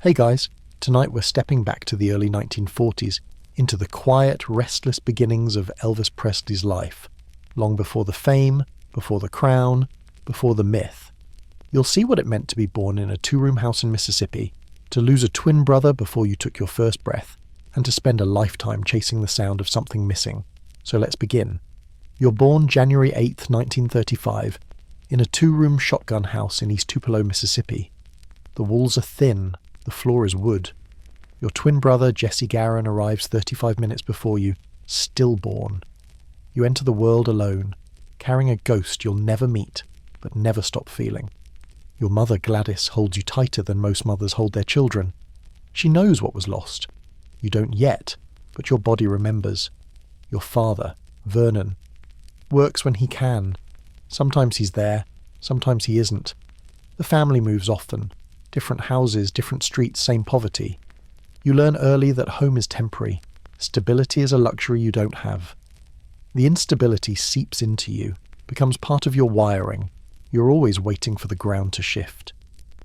Hey guys, tonight we're stepping back to the early 1940s, into the quiet, restless beginnings of Elvis Presley's life, long before the fame, before the crown, before the myth. You'll see what it meant to be born in a two-room house in Mississippi, to lose a twin brother before you took your first breath, and to spend a lifetime chasing the sound of something missing. So let's begin. You're born January 8th, 1935, in a two-room shotgun house in East Tupelo, Mississippi. The walls are thin, the floor is wood. Your twin brother, Jesse Garin, arrives 35 minutes before you, stillborn. You enter the world alone, carrying a ghost you'll never meet, but never stop feeling. Your mother, Gladys, holds you tighter than most mothers hold their children. She knows what was lost. You don't yet, but your body remembers. Your father, Vernon, works when he can. Sometimes he's there, sometimes he isn't. The family moves often. Different houses, different streets, same poverty. You learn early that home is temporary. Stability is a luxury you don't have. The instability seeps into you, becomes part of your wiring. You're always waiting for the ground to shift.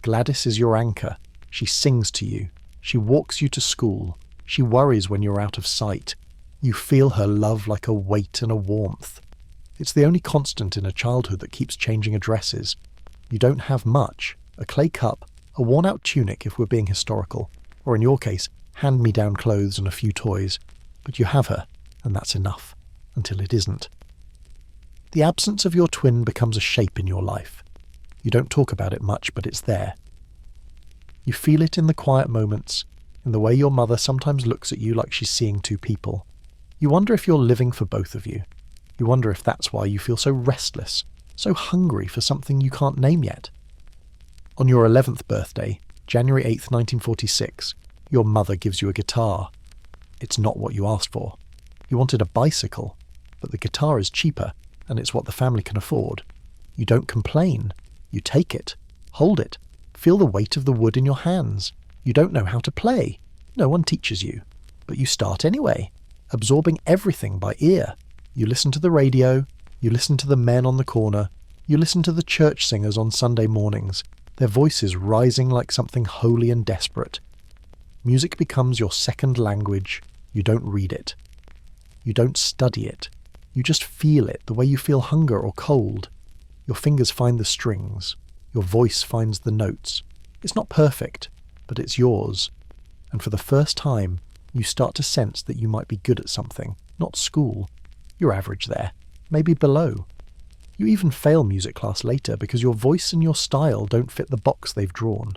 Gladys is your anchor. She sings to you. She walks you to school. She worries when you're out of sight. You feel her love like a weight and a warmth. It's the only constant in a childhood that keeps changing addresses. You don't have much. A clay cup, a worn-out tunic if we're being historical, or in your case, hand-me-down clothes and a few toys. But you have her, and that's enough, until it isn't. The absence of your twin becomes a shape in your life. You don't talk about it much, but it's there. You feel it in the quiet moments, in the way your mother sometimes looks at you like she's seeing two people. You wonder if you're living for both of you. You wonder if that's why you feel so restless, so hungry for something you can't name yet. On your 11th birthday, January 8th, 1946, your mother gives you a guitar. It's not what you asked for. You wanted a bicycle, but the guitar is cheaper, and it's what the family can afford. You don't complain. You take it, hold it, feel the weight of the wood in your hands. You don't know how to play. No one teaches you. But you start anyway, absorbing everything by ear. You listen to the radio, you listen to the men on the corner, you listen to the church singers on Sunday mornings, their voices rising like something holy and desperate. Music becomes your second language. You don't read it. You don't study it. You just feel it the way you feel hunger or cold. Your fingers find the strings. Your voice finds the notes. It's not perfect, but it's yours. And for the first time, you start to sense that you might be good at something, not school. You're average there, maybe below. You even fail music class later because your voice and your style don't fit the box they've drawn.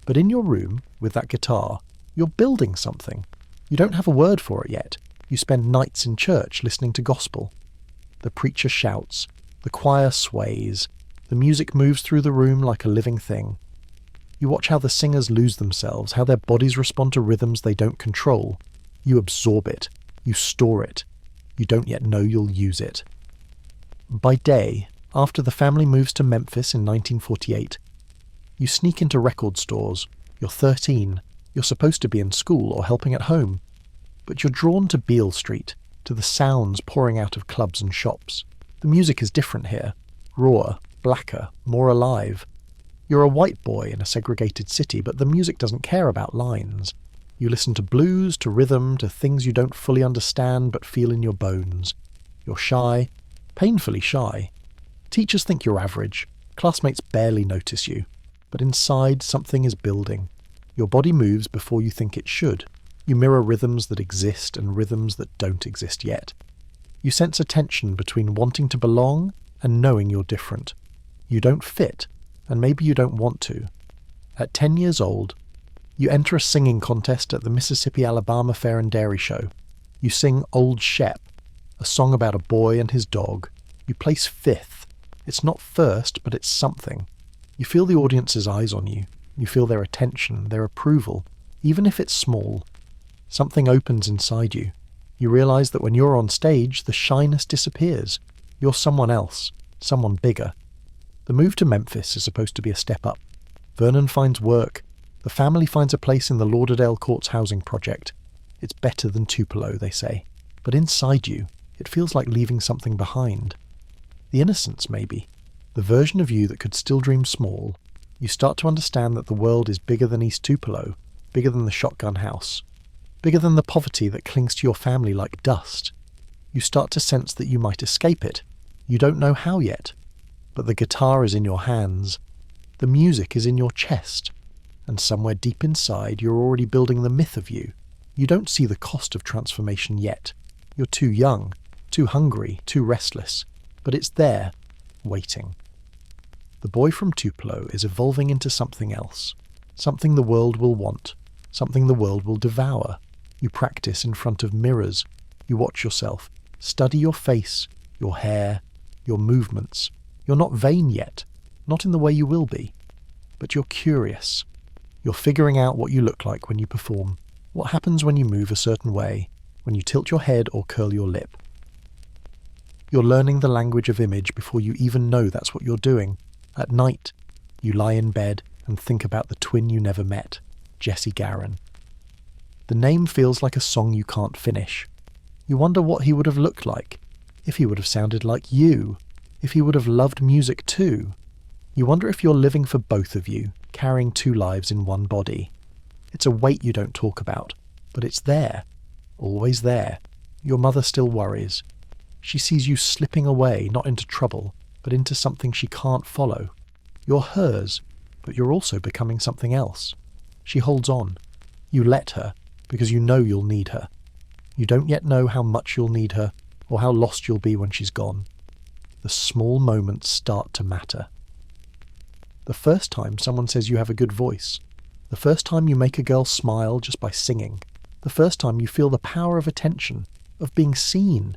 But in your room, with that guitar, you're building something. You don't have a word for it yet. You spend nights in church listening to gospel. The preacher shouts. The choir sways. The music moves through the room like a living thing. You watch how the singers lose themselves, how their bodies respond to rhythms they don't control. You absorb it. You store it. You don't yet know you'll use it. By day, after the family moves to Memphis in 1948, you sneak into record stores. You're 13. You're supposed to be in school or helping at home. But you're drawn to Beale Street, to the sounds pouring out of clubs and shops. The music is different here. Rawer, blacker, more alive. You're a white boy in a segregated city, but the music doesn't care about lines. You listen to blues, to rhythm, to things you don't fully understand but feel in your bones. You're shy, painfully shy. Teachers think you're average. Classmates barely notice you. But inside, something is building. Your body moves before you think it should. You mirror rhythms that exist and rhythms that don't exist yet. You sense a tension between wanting to belong and knowing you're different. You don't fit, and maybe you don't want to. At 10 years old, you enter a singing contest at the Mississippi-Alabama Fair and Dairy Show. You sing Old Shep, a song about a boy and his dog. You place 5th. It's not first, but it's something. You feel the audience's eyes on you. You feel their attention, their approval, even if it's small. Something opens inside you. You realize that when you're on stage, the shyness disappears. You're someone else, someone bigger. The move to Memphis is supposed to be a step up. Vernon finds work. The family finds a place in the Lauderdale Courts housing project. It's better than Tupelo, they say. But inside you, it feels like leaving something behind. The innocence, maybe. The version of you that could still dream small. You start to understand that the world is bigger than East Tupelo, bigger than the shotgun house, bigger than the poverty that clings to your family like dust. You start to sense that you might escape it. You don't know how yet, but the guitar is in your hands. The music is in your chest, and somewhere deep inside you're already building the myth of you. You don't see the cost of transformation yet. You're too young, too hungry, too restless, but it's there, waiting. The boy from Tupelo is evolving into something else, something the world will want, something the world will devour. You practice in front of mirrors. You watch yourself, study your face, your hair, your movements. You're not vain yet, not in the way you will be, but you're curious. You're figuring out what you look like when you perform, what happens when you move a certain way, when you tilt your head or curl your lip. You're learning the language of image before you even know that's what you're doing. At night, you lie in bed and think about the twin you never met, Jesse Garin. The name feels like a song you can't finish. You wonder what he would have looked like, if he would have sounded like you, if he would have loved music too. You wonder if you're living for both of you, carrying two lives in one body. It's a weight you don't talk about, but it's there, always there. Your mother still worries. She sees you slipping away, not into trouble, but into something she can't follow. You're hers, but you're also becoming something else. She holds on. You let her, because you know you'll need her. You don't yet know how much you'll need her, or how lost you'll be when she's gone. The small moments start to matter. The first time someone says you have a good voice. The first time you make a girl smile just by singing. The first time you feel the power of attention, of being seen.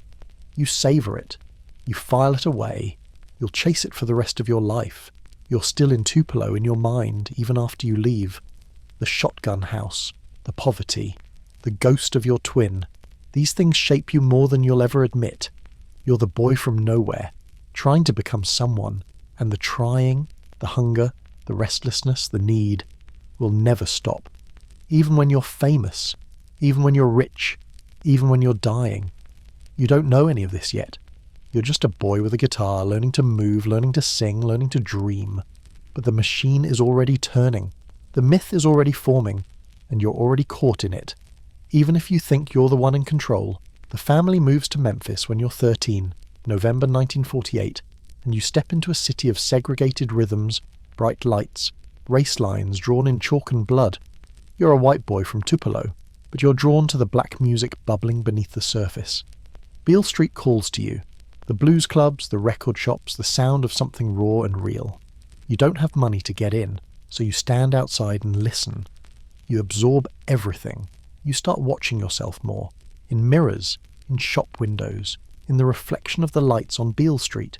You savor it. You file it away. You'll chase it for the rest of your life. You're still in Tupelo in your mind, even after you leave. The shotgun house, the poverty, the ghost of your twin. These things shape you more than you'll ever admit. You're the boy from nowhere, trying to become someone, and the trying, the hunger, the restlessness, the need will never stop. Even when you're famous, even when you're rich, even when you're dying. You don't know any of this yet. You're just a boy with a guitar, learning to move, learning to sing, learning to dream. But the machine is already turning. The myth is already forming, and you're already caught in it. Even if you think you're the one in control, the family moves to Memphis when you're 13, November 1948, and you step into a city of segregated rhythms, bright lights, race lines drawn in chalk and blood. You're a white boy from Tupelo, but you're drawn to the black music bubbling beneath the surface. Beale Street calls to you. The blues clubs, the record shops, the sound of something raw and real. You don't have money to get in, so you stand outside and listen. You absorb everything. You start watching yourself more. In mirrors, in shop windows, in the reflection of the lights on Beale Street.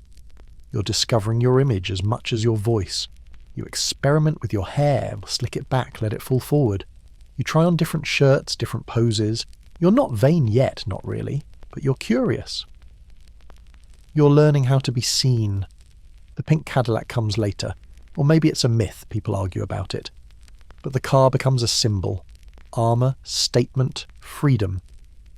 You're discovering your image as much as your voice. You experiment with your hair, slick it back, let it fall forward. You try on different shirts, different poses. You're not vain yet, not really, but you're curious. You're learning how to be seen. The pink Cadillac comes later, or maybe it's a myth, people argue about it. But the car becomes a symbol. Armour, statement, freedom.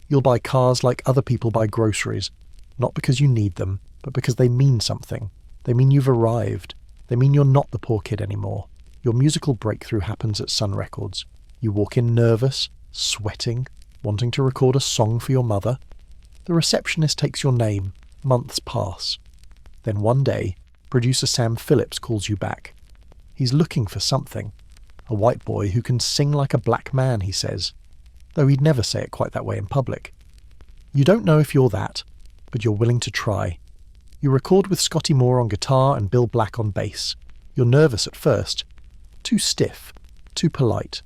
You'll buy cars like other people buy groceries, not because you need them, but because they mean something. They mean you've arrived. They mean you're not the poor kid anymore. Your musical breakthrough happens at Sun Records. You walk in nervous, sweating, wanting to record a song for your mother. The receptionist takes your name. Months pass. Then one day, producer Sam Phillips calls you back. He's looking for something. A white boy who can sing like a black man, he says, though he'd never say it quite that way in public. You don't know if you're that, but you're willing to try. You record with Scotty Moore on guitar and Bill Black on bass. You're nervous at first. Too stiff. Too polite.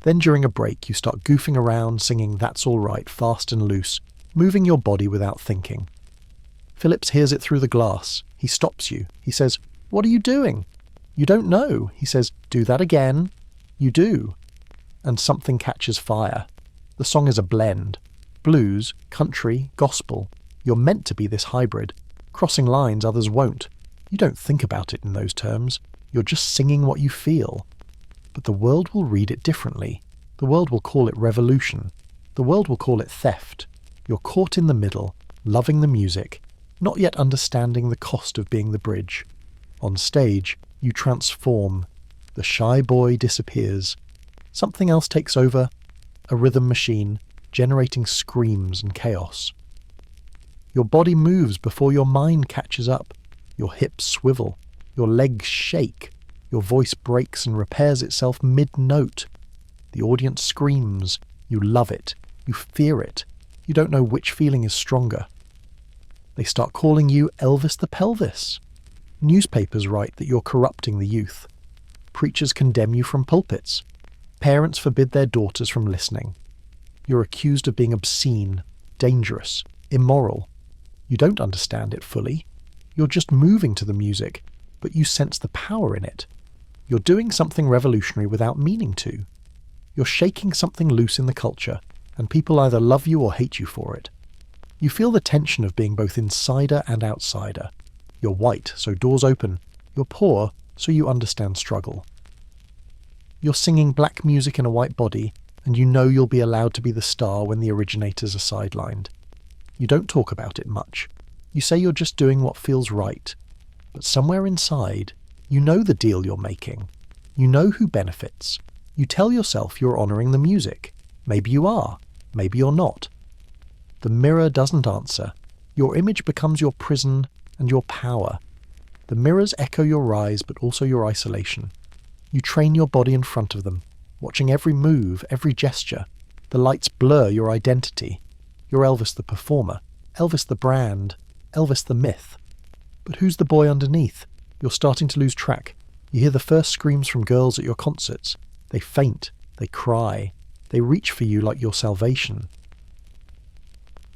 Then during a break, you start goofing around, singing That's All Right, fast and loose, moving your body without thinking. Phillips hears it through the glass. He stops you. He says, "What are you doing?" You don't know. He says, "Do that again." You do. And something catches fire. The song is a blend. Blues, country, gospel. You're meant to be this hybrid. Crossing lines others won't. You don't think about it in those terms. You're just singing what you feel. But the world will read it differently. The world will call it revolution. The world will call it theft. You're caught in the middle, loving the music, not yet understanding the cost of being the bridge. On stage, you transform. The shy boy disappears. Something else takes over, a rhythm machine, generating screams and chaos. Your body moves before your mind catches up. Your hips swivel, your legs shake, your voice breaks and repairs itself mid-note. The audience screams. You love it. You fear it. You don't know which feeling is stronger. They start calling you Elvis the Pelvis. Newspapers write that you're corrupting the youth. Preachers condemn you from pulpits. Parents forbid their daughters from listening. You're accused of being obscene, dangerous, immoral. You don't understand it fully. You're just moving to the music, but you sense the power in it. You're doing something revolutionary without meaning to. You're shaking something loose in the culture, and people either love you or hate you for it. You feel the tension of being both insider and outsider. You're white, so doors open. You're poor, so you understand struggle. You're singing black music in a white body, and you know you'll be allowed to be the star when the originators are sidelined. You don't talk about it much. You say you're just doing what feels right. But somewhere inside, you know the deal you're making. You know who benefits. You tell yourself you're honouring the music. Maybe you are. Maybe you're not. The mirror doesn't answer. Your image becomes your prison and your power. The mirrors echo your rise, but also your isolation. You train your body in front of them, watching every move, every gesture. The lights blur your identity. You're Elvis the performer, Elvis the brand, Elvis the myth. But who's the boy underneath? You're starting to lose track. You hear the first screams from girls at your concerts. They faint, they cry, they reach for you like your salvation.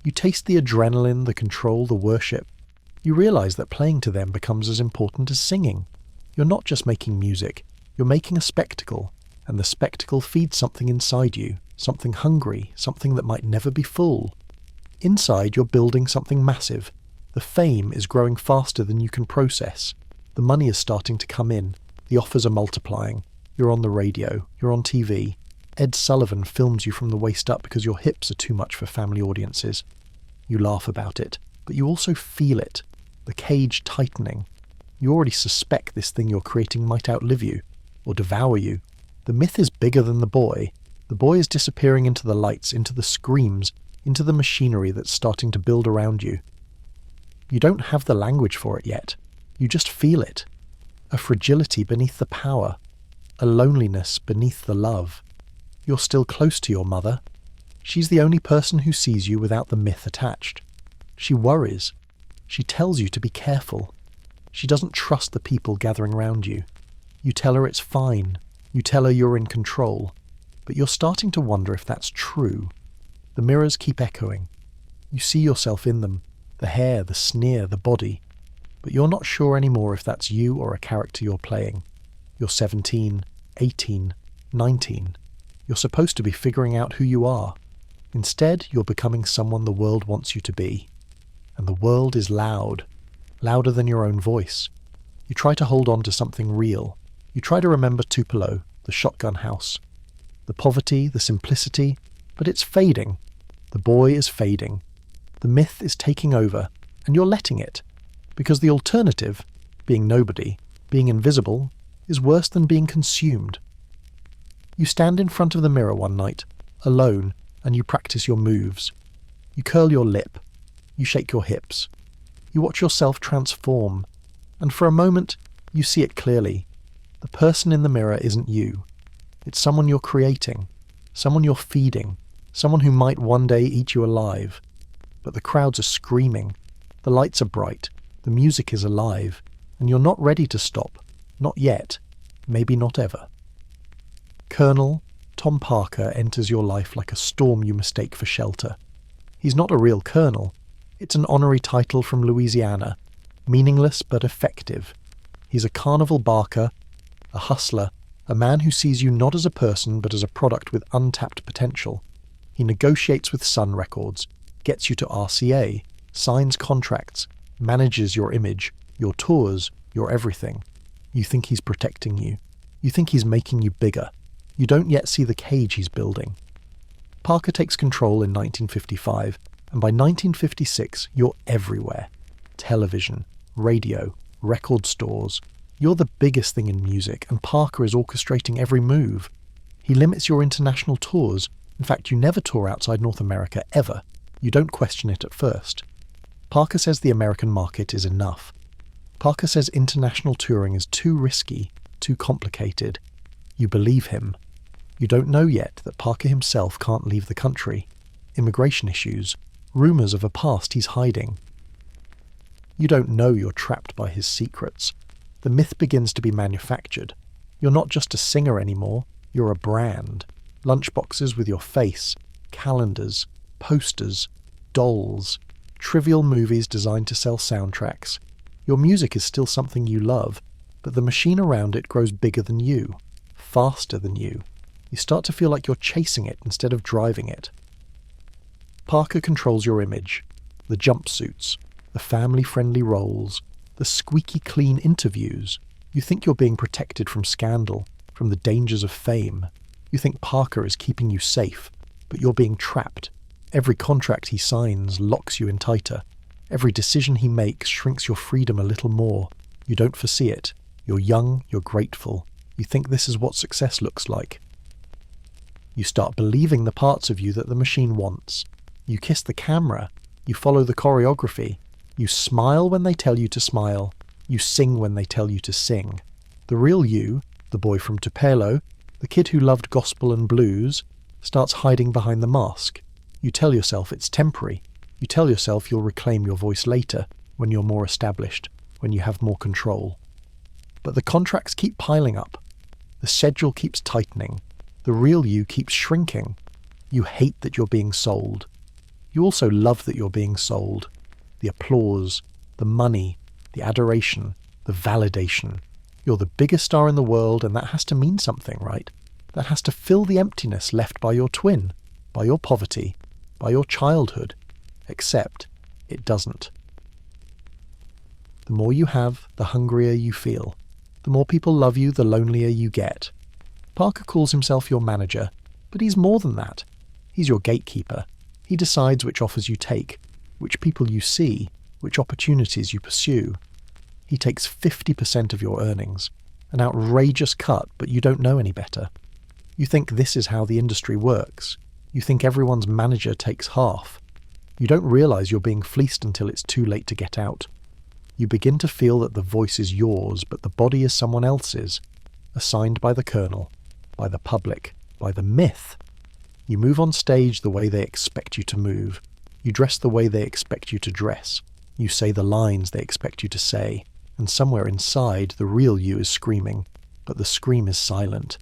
You taste the adrenaline, the control, the worship. You realise that playing to them becomes as important as singing. You're not just making music, you're making a spectacle, and the spectacle feeds something inside you, something hungry, something that might never be full. Inside, you're building something massive. The fame is growing faster than you can process. The money is starting to come in. The offers are multiplying. You're on the radio. You're on TV. Ed Sullivan films you from the waist up because your hips are too much for family audiences. You laugh about it, but you also feel it. The cage tightening. You already suspect this thing you're creating might outlive you, or devour you. The myth is bigger than the boy. The boy is disappearing into the lights, into the screams, into the machinery that's starting to build around you. You don't have the language for it yet. You just feel it. A fragility beneath the power. A loneliness beneath the love. You're still close to your mother. She's the only person who sees you without the myth attached. She worries. She tells you to be careful. She doesn't trust the people gathering around you. You tell her it's fine. You tell her you're in control. But you're starting to wonder if that's true. The mirrors keep echoing. You see yourself in them. The hair, the sneer, the body. But you're not sure anymore if that's you or a character you're playing. You're 17, 18, 19. You're supposed to be figuring out who you are. Instead, you're becoming someone the world wants you to be. And the world is loud. Louder than your own voice. You try to hold on to something real. You try to remember Tupelo, the shotgun house. The poverty, the simplicity, but it's fading. The boy is fading. The myth is taking over, and you're letting it. Because the alternative, being nobody, being invisible, is worse than being consumed. You stand in front of the mirror one night, alone, and you practice your moves. You curl your lip. You shake your hips. You watch yourself transform, and for a moment, you see it clearly. The person in the mirror isn't you. It's someone you're creating, someone you're feeding, someone who might one day eat you alive. But the crowds are screaming. The lights are bright. The music is alive. And you're not ready to stop. Not yet. Maybe not ever. Colonel Tom Parker enters your life like a storm you mistake for shelter. He's not a real colonel. It's an honorary title from Louisiana. Meaningless but effective. He's a carnival barker, a hustler, a man who sees you not as a person but as a product with untapped potential. He negotiates with Sun Records, gets you to RCA, signs contracts, manages your image, your tours, your everything. You think he's protecting you. You think he's making you bigger. You don't yet see the cage he's building. Parker takes control in 1955, and by 1956 you're everywhere. Television, radio, record stores. You're the biggest thing in music, and Parker is orchestrating every move. He limits your international tours. In fact, you never tour outside North America, ever. You don't question it at first. Parker says the American market is enough. Parker says international touring is too risky, too complicated. You believe him. You don't know yet that Parker himself can't leave the country. Immigration issues, rumours of a past he's hiding. You don't know you're trapped by his secrets. The myth begins to be manufactured. You're not just a singer anymore, you're a brand. Lunchboxes with your face, calendars, posters, dolls, trivial movies designed to sell soundtracks. Your music is still something you love, but the machine around it grows bigger than you, faster than you. You start to feel like you're chasing it instead of driving it. Parker controls your image. The jumpsuits, the family-friendly roles, the squeaky clean interviews. You think you're being protected from scandal, from the dangers of fame. You think Parker is keeping you safe, but you're being trapped. Every contract he signs locks you in tighter. Every decision he makes shrinks your freedom a little more. You don't foresee it. You're young, you're grateful. You think this is what success looks like. You start believing the parts of you that the machine wants. You kiss the camera. You follow the choreography. You smile when they tell you to smile. You sing when they tell you to sing. The real you, the boy from Tupelo, the kid who loved gospel and blues, starts hiding behind the mask. You tell yourself it's temporary. You tell yourself you'll reclaim your voice later, when you're more established, when you have more control. But the contracts keep piling up. The schedule keeps tightening. The real you keeps shrinking. You hate that you're being sold. You also love that you're being sold. The applause, the money, the adoration, the validation. You're the biggest star in the world, and that has to mean something, right? That has to fill the emptiness left by your twin, by your poverty, by your childhood. Except it doesn't. The more you have, the hungrier you feel. The more people love you, the lonelier you get. Parker calls himself your manager, but he's more than that. He's your gatekeeper. He decides which offers you take, which people you see, which opportunities you pursue. He takes 50% of your earnings, an outrageous cut, but you don't know any better. You think this is how the industry works. You think everyone's manager takes half. You don't realize you're being fleeced until it's too late to get out. You begin to feel that the voice is yours, but the body is someone else's, assigned by the colonel, by the public, by the myth. You move on stage the way they expect you to move. You dress the way they expect you to dress. You say the lines they expect you to say. And somewhere inside, the real you is screaming, but the scream is silent.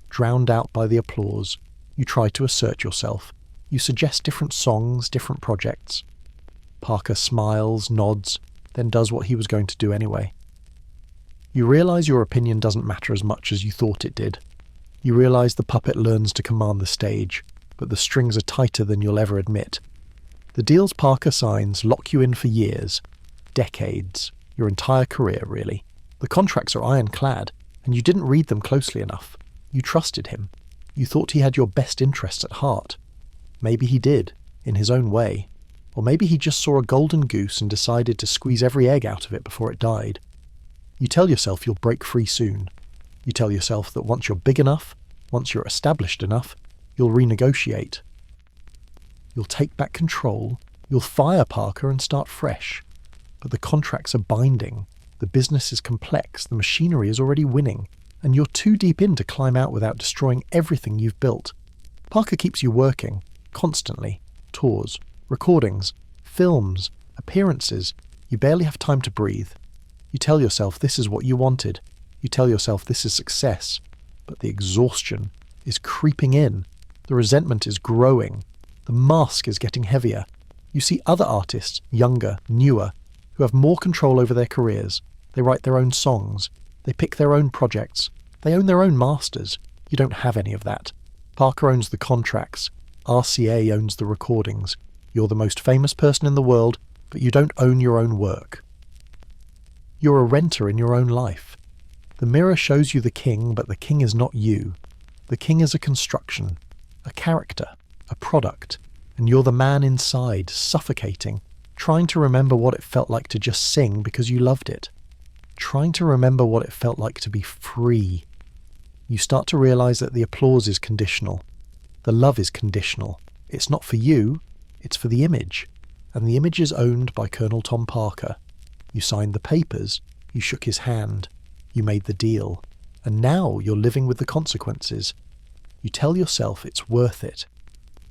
Drowned out by the applause, you try to assert yourself. You suggest different songs, different projects. Parker smiles, nods, then does what he was going to do anyway. You realize your opinion doesn't matter as much as you thought it did. You realize the puppet learns to command the stage, but the strings are tighter than you'll ever admit. The deals Parker signs lock you in for years, decades, your entire career, really. The contracts are ironclad, and you didn't read them closely enough. You trusted him. You thought he had your best interests at heart. Maybe he did, in his own way. Or maybe he just saw a golden goose and decided to squeeze every egg out of it before it died. You tell yourself you'll break free soon. You tell yourself that once you're big enough, once you're established enough, you'll renegotiate. You'll take back control, you'll fire Parker and start fresh. But the contracts are binding, the business is complex, the machinery is already winning, and you're too deep in to climb out without destroying everything you've built. Parker keeps you working, constantly. Tours, recordings, films, appearances. You barely have time to breathe. You tell yourself this is what you wanted. You tell yourself this is success. But the exhaustion is creeping in. The resentment is growing. The mask is getting heavier. You see other artists, younger, newer, who have more control over their careers. They write their own songs. They pick their own projects. They own their own masters. You don't have any of that. Parker owns the contracts. RCA owns the recordings. You're the most famous person in the world, but you don't own your own work. You're a renter in your own life. The mirror shows you the king, but the king is not you. The king is a construction, a character, a product, and you're the man inside, suffocating, trying to remember what it felt like to just sing because you loved it. Trying to remember what it felt like to be free. You start to realize that the applause is conditional. The love is conditional. It's not for you, it's for the image. And the image is owned by Colonel Tom Parker. You signed the papers, you shook his hand, you made the deal. And now you're living with the consequences. You tell yourself it's worth it.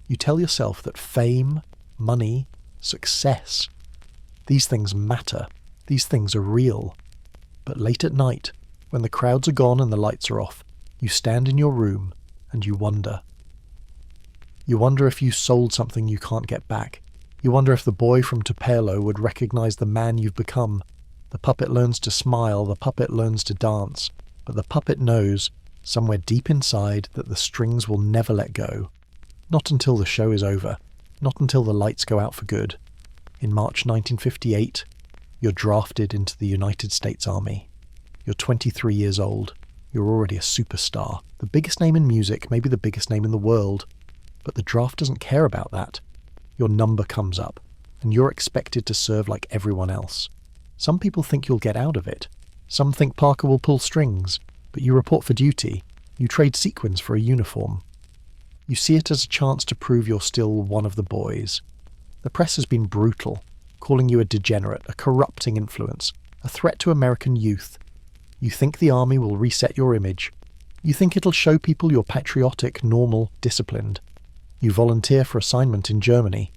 You tell yourself that fame, money, success, these things matter. These things are real. But late at night, when the crowds are gone and the lights are off, you stand in your room and you wonder. You wonder if you sold something you can't get back. You wonder if the boy from Tupelo would recognize the man you've become. The puppet learns to smile, the puppet learns to dance, but the puppet knows, somewhere deep inside, that the strings will never let go. Not until the show is over. Not until the lights go out for good. In March 1958, you're drafted into the United States Army. You're 23 years old. You're already a superstar. The biggest name in music, maybe the biggest name in the world. But the draft doesn't care about that. Your number comes up, and you're expected to serve like everyone else. Some people think you'll get out of it. Some think Parker will pull strings, but you report for duty. You trade sequins for a uniform. You see it as a chance to prove you're still one of the boys. The press has been brutal, calling you a degenerate, a corrupting influence, a threat to American youth. You think the army will reset your image. You think it'll show people you're patriotic, normal, disciplined. You volunteer for assignment in Germany.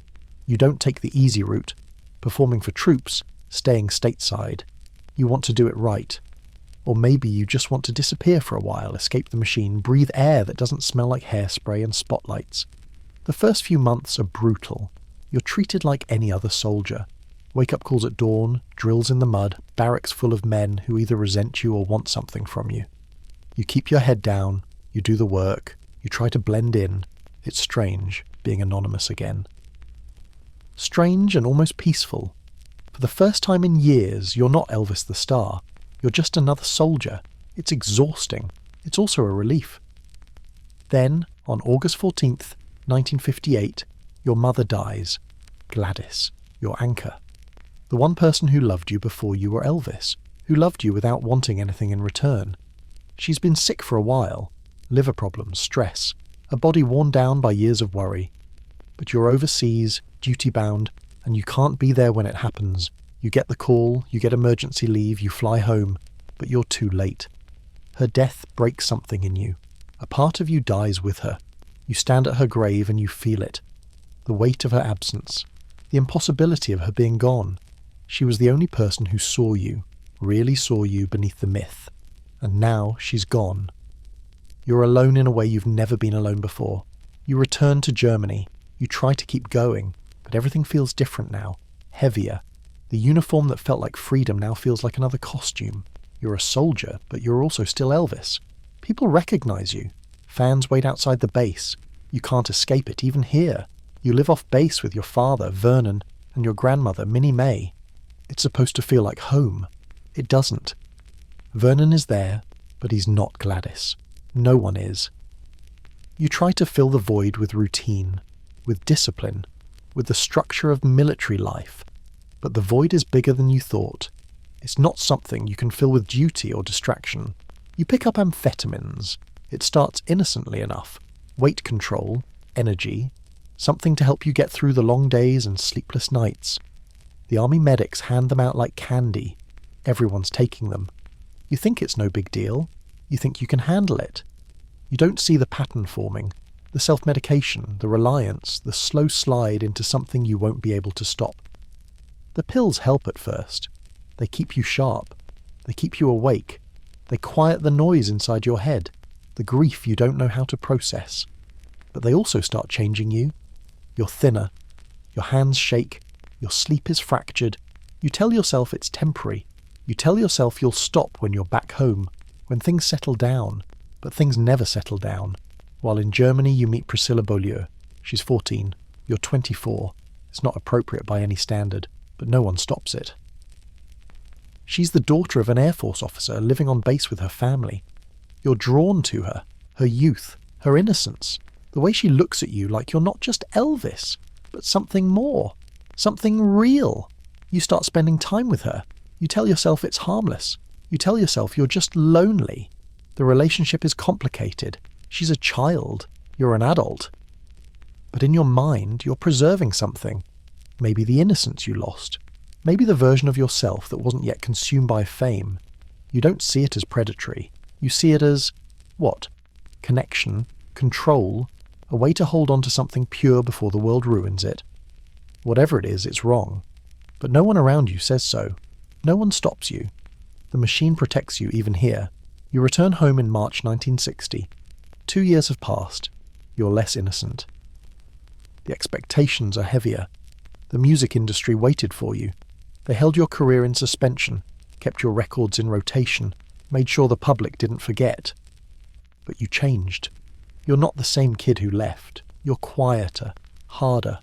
You don't take the easy route, performing for troops, staying stateside. You want to do it right. Or maybe you just want to disappear for a while, escape the machine, breathe air that doesn't smell like hairspray and spotlights. The first few months are brutal. You're treated like any other soldier. Wake-up calls at dawn, drills in the mud, barracks full of men who either resent you or want something from you. You keep your head down, you do the work, you try to blend in. It's strange, being anonymous again. Strange and almost peaceful. For the first time in years, you're not Elvis the star. You're just another soldier. It's exhausting. It's also a relief. Then, on August 14th, 1958, your mother dies. Gladys, your anchor. The one person who loved you before you were Elvis, who loved you without wanting anything in return. She's been sick for a while. Liver problems, stress, a body worn down by years of worry. But you're overseas, duty-bound, and you can't be there when it happens. You get the call, you get emergency leave, you fly home, but you're too late. Her death breaks something in you. A part of you dies with her. You stand at her grave and you feel it. The weight of her absence. The impossibility of her being gone. She was the only person who saw you, really saw you beneath the myth. And now she's gone. You're alone in a way you've never been alone before. You return to Germany. You try to keep going, but everything feels different now. Heavier. The uniform that felt like freedom now feels like another costume. You're a soldier, but you're also still Elvis. People recognize you. Fans wait outside the base. You can't escape it, even here. You live off base with your father, Vernon, and your grandmother, Minnie May. It's supposed to feel like home. It doesn't. Vernon is there, but he's not Gladys. No one is. You try to fill the void with routine, with discipline, with the structure of military life. But the void is bigger than you thought. It's not something you can fill with duty or distraction. You pick up amphetamines. It starts innocently enough. Weight control, energy, something to help you get through the long days and sleepless nights. The army medics hand them out like candy. Everyone's taking them. You think it's no big deal. You think you can handle it. You don't see the pattern forming, the self-medication, the reliance, the slow slide into something you won't be able to stop. The pills help at first. They keep you sharp. They keep you awake. They quiet the noise inside your head, the grief you don't know how to process. But they also start changing you. You're thinner. Your hands shake. Your sleep is fractured. You tell yourself it's temporary. You tell yourself you'll stop when you're back home, when things settle down. But things never settle down. While in Germany you meet Priscilla Beaulieu. She's 14. You're 24. It's not appropriate by any standard, but no one stops it. She's the daughter of an Air Force officer living on base with her family. You're drawn to her, her youth, her innocence, the way she looks at you like you're not just Elvis, but something more, something real. You start spending time with her. You tell yourself it's harmless. You tell yourself you're just lonely. The relationship is complicated. She's a child. You're an adult. But in your mind, you're preserving something. Maybe the innocence you lost. Maybe the version of yourself that wasn't yet consumed by fame. You don't see it as predatory. You see it as, what? Connection, control, a way to hold on to something pure before the world ruins it. Whatever it is, it's wrong. But no one around you says so. No one stops you. The machine protects you even here. You return home in March 1960. 2 years have passed. You're less innocent. The expectations are heavier. The music industry waited for you. They held your career in suspension, kept your records in rotation, made sure the public didn't forget. But you changed. You're not the same kid who left. You're quieter, harder.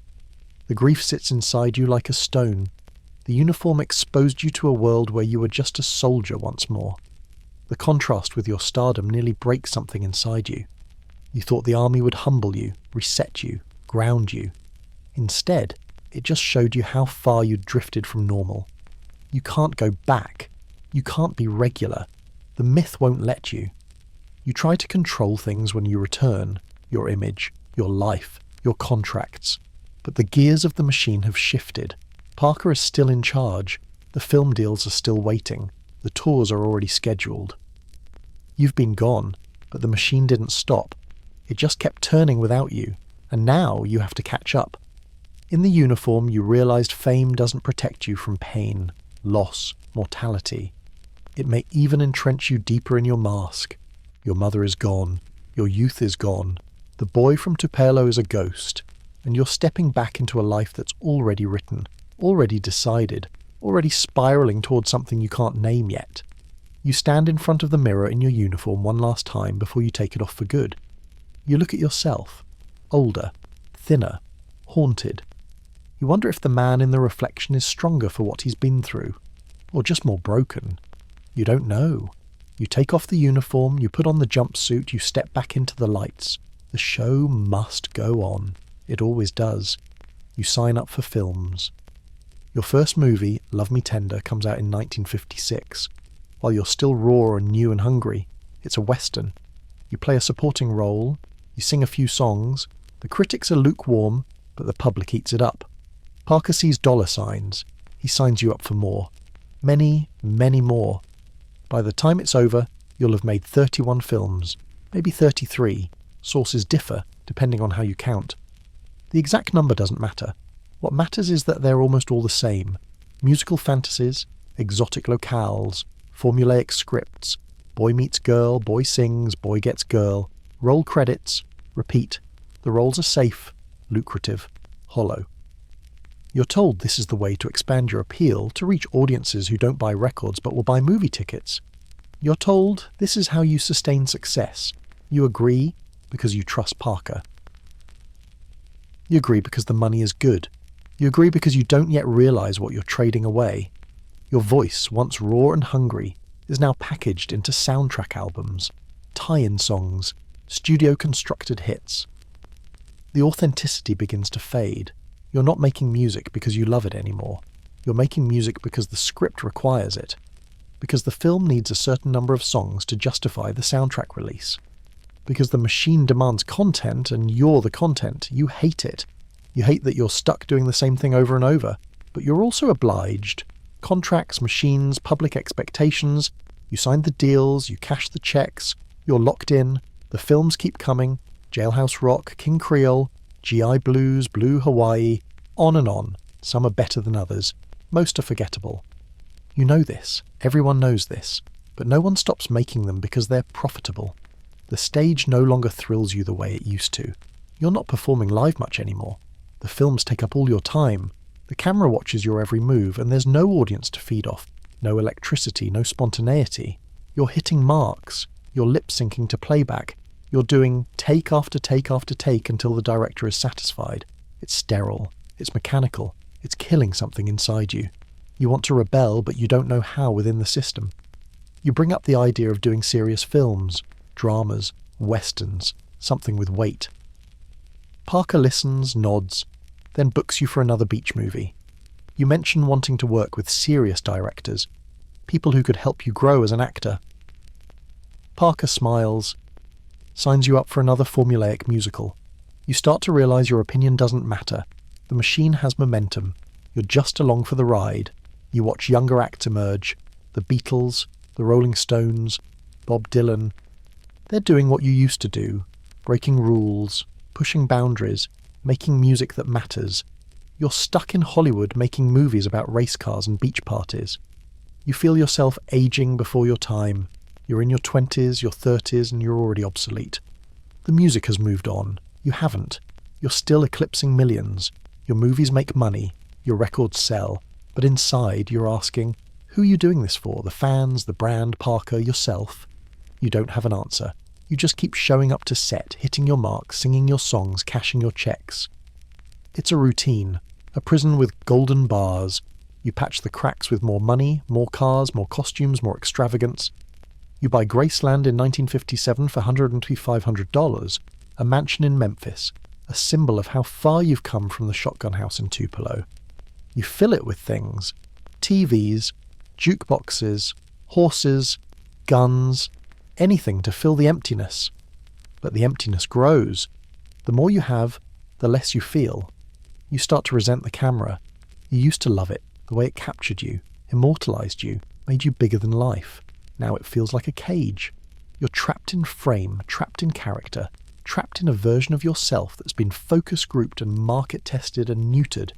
The grief sits inside you like a stone. The uniform exposed you to a world where you were just a soldier once more. The contrast with your stardom nearly breaks something inside you. You thought the army would humble you, reset you, ground you. Instead, it just showed you how far you'd drifted from normal. You can't go back. You can't be regular. The myth won't let you. You try to control things when you return, your image, your life, your contracts. But the gears of the machine have shifted. Parker is still in charge. The film deals are still waiting. The tours are already scheduled. You've been gone, but the machine didn't stop. It just kept turning without you, and now you have to catch up. In the uniform, you realized fame doesn't protect you from pain, loss, mortality. It may even entrench you deeper in your mask. Your mother is gone. Your youth is gone. The boy from Tupelo is a ghost, and you're stepping back into a life that's already written, already decided, already spiraling towards something you can't name yet. You stand in front of the mirror in your uniform one last time before you take it off for good. You look at yourself, older, thinner, haunted. You wonder if the man in the reflection is stronger for what he's been through, or just more broken. You don't know. You take off the uniform, you put on the jumpsuit, you step back into the lights. The show must go on. It always does. You sign up for films. Your first movie, Love Me Tender, comes out in 1956. While you're still raw and new and hungry, it's a Western. You play a supporting role, you sing a few songs, the critics are lukewarm, but the public eats it up. Parker sees dollar signs. He signs you up for more. Many, many more. By the time it's over, you'll have made 31 films, maybe 33. Sources differ, depending on how you count. The exact number doesn't matter. What matters is that they're almost all the same. Musical fantasies, exotic locales, formulaic scripts, boy meets girl, boy sings, boy gets girl, roll credits, repeat. The roles are safe, lucrative, hollow. You're told this is the way to expand your appeal to reach audiences who don't buy records but will buy movie tickets. You're told this is how you sustain success. You agree because you trust Parker. You agree because the money is good. You agree because you don't yet realize what you're trading away. Your voice, once raw and hungry, is now packaged into soundtrack albums, tie-in songs, studio-constructed hits. The authenticity begins to fade. You're not making music because you love it anymore. You're making music because the script requires it. Because the film needs a certain number of songs to justify the soundtrack release. Because the machine demands content and you're the content. You hate it. You hate that you're stuck doing the same thing over and over. But you're also obliged. Contracts, machines, public expectations. You signed the deals, you cashed the checks. You're locked in. The films keep coming. Jailhouse Rock, King Creole, GI Blues, Blue Hawaii, on and on. Some are better than others. Most are forgettable. You know this. Everyone knows this. But no one stops making them because they're profitable. The stage no longer thrills you the way it used to. You're not performing live much anymore. The films take up all your time. The camera watches your every move, and there's no audience to feed off. No electricity, no spontaneity. You're hitting marks. You're lip-syncing to playback. You're doing take after take after take until the director is satisfied. It's sterile. It's mechanical. It's killing something inside you. You want to rebel, but you don't know how within the system. You bring up the idea of doing serious films, dramas, westerns, something with weight. Parker listens, nods, then books you for another beach movie. You mention wanting to work with serious directors, people who could help you grow as an actor. Parker smiles, signs you up for another formulaic musical. You start to realize your opinion doesn't matter. The machine has momentum. You're just along for the ride. You watch younger acts emerge. The Beatles, the Rolling Stones, Bob Dylan. They're doing what you used to do, breaking rules, pushing boundaries, making music that matters. You're stuck in Hollywood making movies about race cars and beach parties. You feel yourself aging before your time. You're in your 20s, your 30s, and you're already obsolete. The music has moved on. You haven't. You're still eclipsing millions. Your movies make money. Your records sell. But inside, you're asking, who are you doing this for? The fans, the brand, Parker, yourself? You don't have an answer. You just keep showing up to set, hitting your mark, singing your songs, cashing your checks. It's a routine. A prison with golden bars. You patch the cracks with more money, more cars, more costumes, more extravagance. You buy Graceland in 1957 for $125,000, a mansion in Memphis, a symbol of how far you've come from the shotgun house in Tupelo. You fill it with things: TVs, jukeboxes, horses, guns, anything to fill the emptiness. But the emptiness grows. The more you have, the less you feel. You start to resent the camera. You used to love it, the way it captured you, immortalized you, made you bigger than life. Now it feels like a cage. You're trapped in frame, trapped in character, trapped in a version of yourself that's been focus grouped and market tested and neutered.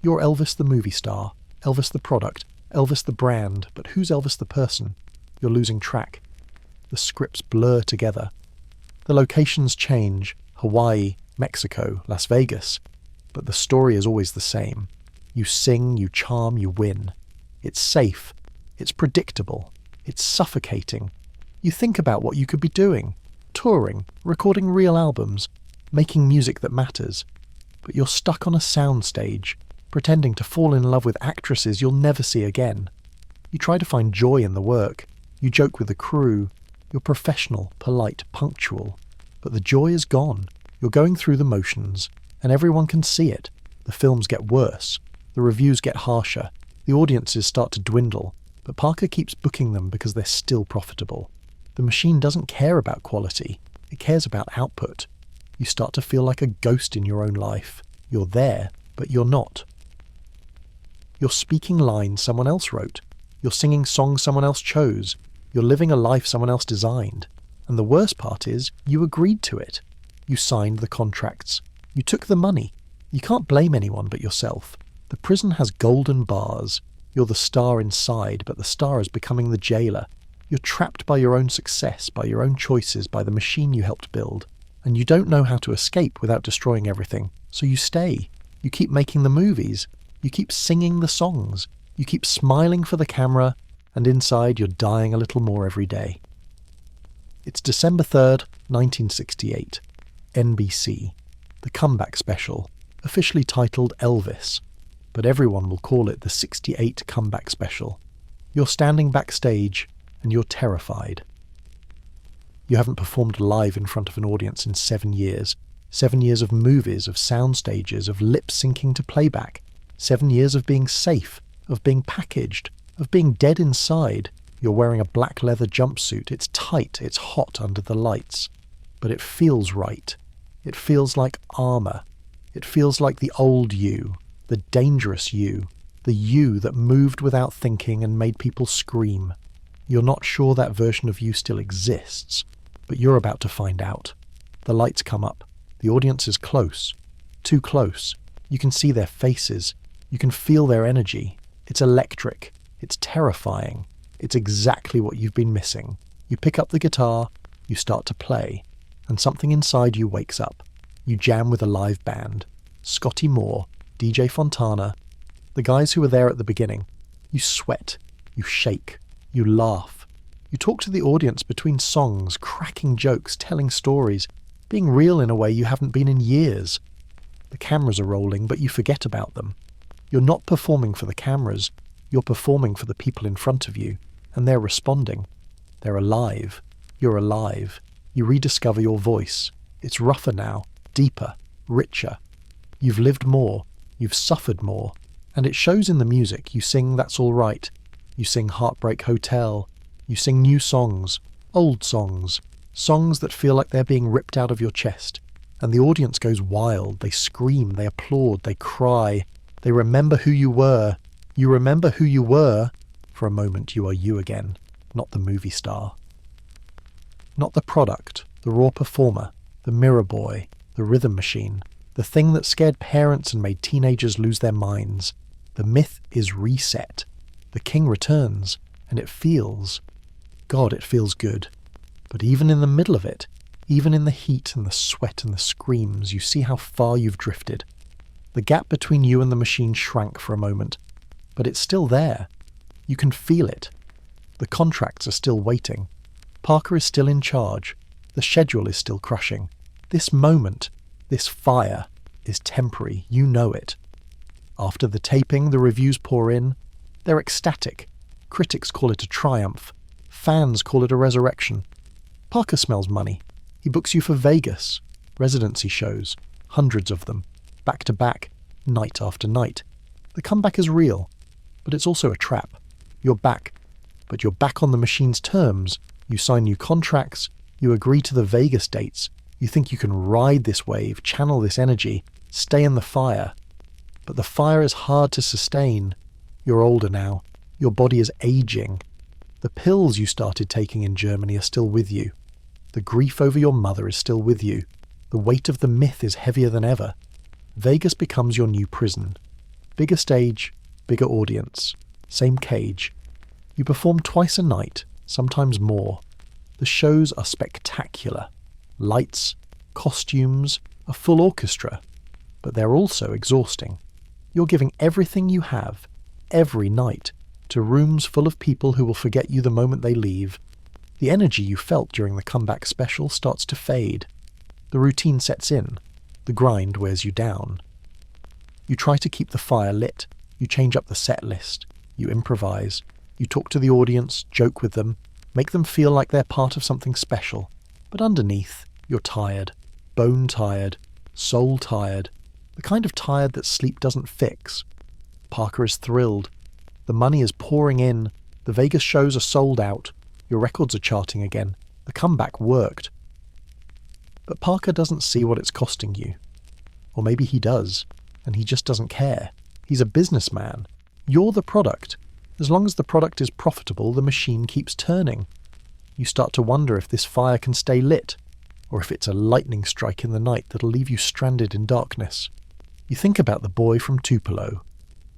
You're Elvis the movie star, Elvis the product, Elvis the brand, but who's Elvis the person? You're losing track. The scripts blur together. The locations change: Hawaii, Mexico, Las Vegas. But the story is always the same. You sing, you charm, you win. It's safe. It's predictable. It's suffocating. You think about what you could be doing: touring, recording real albums, making music that matters. But you're stuck on a soundstage, pretending to fall in love with actresses you'll never see again. You try to find joy in the work. You joke with the crew. You're professional, polite, punctual. But the joy is gone. You're going through the motions, and everyone can see it. The films get worse. The reviews get harsher. The audiences start to dwindle. But Parker keeps booking them because they're still profitable. The machine doesn't care about quality. It cares about output. You start to feel like a ghost in your own life. You're there, but you're not. You're speaking lines someone else wrote. You're singing songs someone else chose. You're living a life someone else designed. And the worst part is, you agreed to it. You signed the contracts. You took the money. You can't blame anyone but yourself. The prison has golden bars. You're the star inside, but the star is becoming the jailer. You're trapped by your own success, by your own choices, by the machine you helped build. And you don't know how to escape without destroying everything. So you stay. You keep making the movies. You keep singing the songs. You keep smiling for the camera. And inside you're dying a little more every day. It's December 3rd, 1968. NBC. The comeback special, officially titled Elvis. But everyone will call it the 68 comeback special. You're standing backstage, and you're terrified. You haven't performed live in front of an audience in 7 years. 7 years of movies, of sound stages, of lip syncing to playback. 7 years of being safe, of being packaged, of being dead inside. You're wearing a black leather jumpsuit. It's tight, it's hot under the lights. But it feels right. It feels like armor. It feels like the old you. The dangerous you, the you that moved without thinking and made people scream. You're not sure that version of you still exists, but you're about to find out. The lights come up. The audience is close. Too close. You can see their faces. You can feel their energy. It's electric. It's terrifying. It's exactly what you've been missing. You pick up the guitar. You start to play. And something inside you wakes up. You jam with a live band. Scotty Moore, DJ Fontana, the guys who were there at the beginning. You sweat, you shake, you laugh. You talk to the audience between songs, cracking jokes, telling stories, being real in a way you haven't been in years. The cameras are rolling, but you forget about them. You're not performing for the cameras, you're performing for the people in front of you, and they're responding. They're alive. You're alive. You rediscover your voice. It's rougher now, deeper, richer. You've lived more. You've suffered more. And it shows in the music. You sing That's All Right. You sing Heartbreak Hotel. You sing new songs. Old songs. Songs that feel like they're being ripped out of your chest. And the audience goes wild. They scream, they applaud, they cry. They remember who you were. You remember who you were. For a moment you are you again, not the movie star. Not the product, the raw performer, the mirror boy, the rhythm machine, the thing that scared parents and made teenagers lose their minds. The myth is reset. The king returns, and it feels... God, it feels good. But even in the middle of it, even in the heat and the sweat and the screams, you see how far you've drifted. The gap between you and the machine shrank for a moment, but it's still there. You can feel it. The contracts are still waiting. Parker is still in charge. The schedule is still crushing. This moment, this fire, is temporary. You know it. After the taping, the reviews pour in. They're ecstatic. Critics call it a triumph. Fans call it a resurrection. Parker smells money. He books you for Vegas, residency shows, hundreds of them, back to back, night after night. The comeback is real, but it's also a trap. You're back, but you're back on the machine's terms. You sign new contracts, you agree to the Vegas dates, you think you can ride this wave, channel this energy, stay in the fire. But the fire is hard to sustain. You're older now. Your body is aging. The pills you started taking in Germany are still with you. The grief over your mother is still with you. The weight of the myth is heavier than ever. Vegas becomes your new prison. Bigger stage, bigger audience, same cage. You perform twice a night, sometimes more. The shows are spectacular. Lights, costumes, a full orchestra. But they're also exhausting. You're giving everything you have, every night, to rooms full of people who will forget you the moment they leave. The energy you felt during the comeback special starts to fade. The routine sets in. The grind wears you down. You try to keep the fire lit. You change up the set list. You improvise. You talk to the audience, joke with them, make them feel like they're part of something special. But underneath, you're tired. Bone tired. Soul tired. The kind of tired that sleep doesn't fix. Parker is thrilled. The money is pouring in. The Vegas shows are sold out. Your records are charting again. The comeback worked. But Parker doesn't see what it's costing you. Or maybe he does, and he just doesn't care. He's a businessman. You're the product. As long as the product is profitable, the machine keeps turning. You start to wonder if this fire can stay lit, or if it's a lightning strike in the night that'll leave you stranded in darkness. You think about the boy from Tupelo.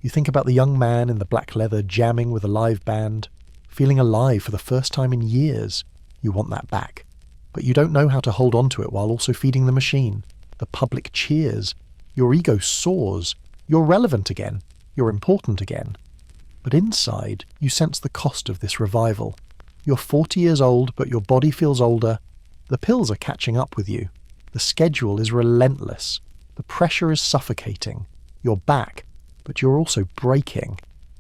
You think about the young man in the black leather jamming with a live band, feeling alive for the first time in years. You want that back. But you don't know how to hold on to it while also feeding the machine. The public cheers. Your ego soars. You're relevant again. You're important again. But inside, you sense the cost of this revival. You're 40 years old, but your body feels older. The pills are catching up with you. The schedule is relentless. The pressure is suffocating. You're back, but you're also breaking.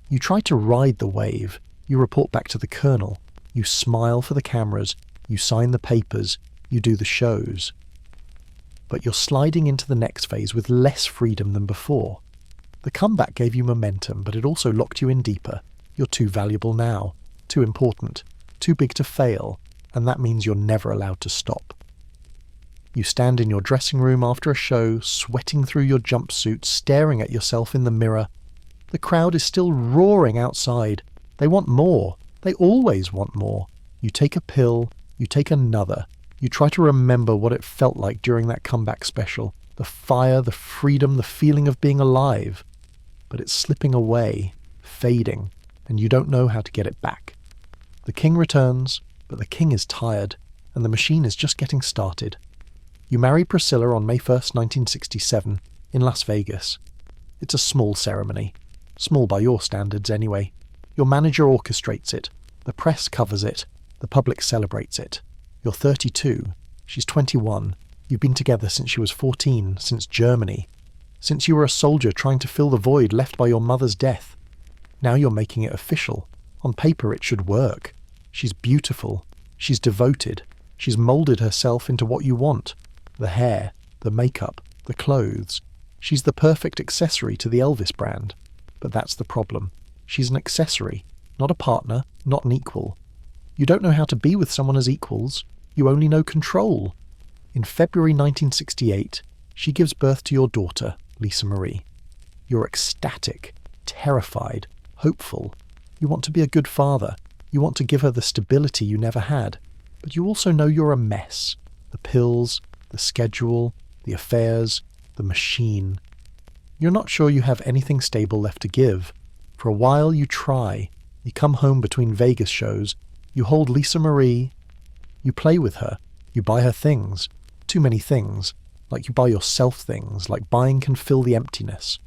You try to ride the wave. You report back to the colonel. You smile for the cameras. You sign the papers. You do the shows. But you're sliding into the next phase with less freedom than before. The comeback gave you momentum, but it also locked you in deeper. You're too valuable now, too important, too big to fail, and that means you're never allowed to stop. You stand in your dressing room after a show, sweating through your jumpsuit, staring at yourself in the mirror. The crowd is still roaring outside. They want more. They always want more. You take a pill, you take another. You try to remember what it felt like during that comeback special. The fire, the freedom, the feeling of being alive. But it's slipping away, fading, and you don't know how to get it back. The king returns, but the king is tired, and the machine is just getting started. You marry Priscilla on May 1st, 1967, in Las Vegas. It's a small ceremony. Small by your standards, anyway. Your manager orchestrates it. The press covers it. The public celebrates it. You're 32. She's 21. You've been together since she was 14, since Germany. Since you were a soldier trying to fill the void left by your mother's death. Now you're making it official. On paper it should work. She's beautiful. She's devoted. She's moulded herself into what you want. The hair, the makeup, the clothes. She's the perfect accessory to the Elvis brand. But that's the problem. She's an accessory, not a partner, not an equal. You don't know how to be with someone as equals. You only know control. In February 1968, she gives birth to your daughter, Lisa Marie. You're ecstatic, terrified, hopeful. You want to be a good father. You want to give her the stability you never had. But you also know you're a mess. The pills, the schedule, the affairs, the machine. You're not sure you have anything stable left to give. For a while you try. You come home between Vegas shows. You hold Lisa Marie. You play with her. You buy her things. Too many things. Like you buy yourself things. Like buying can fill the emptiness.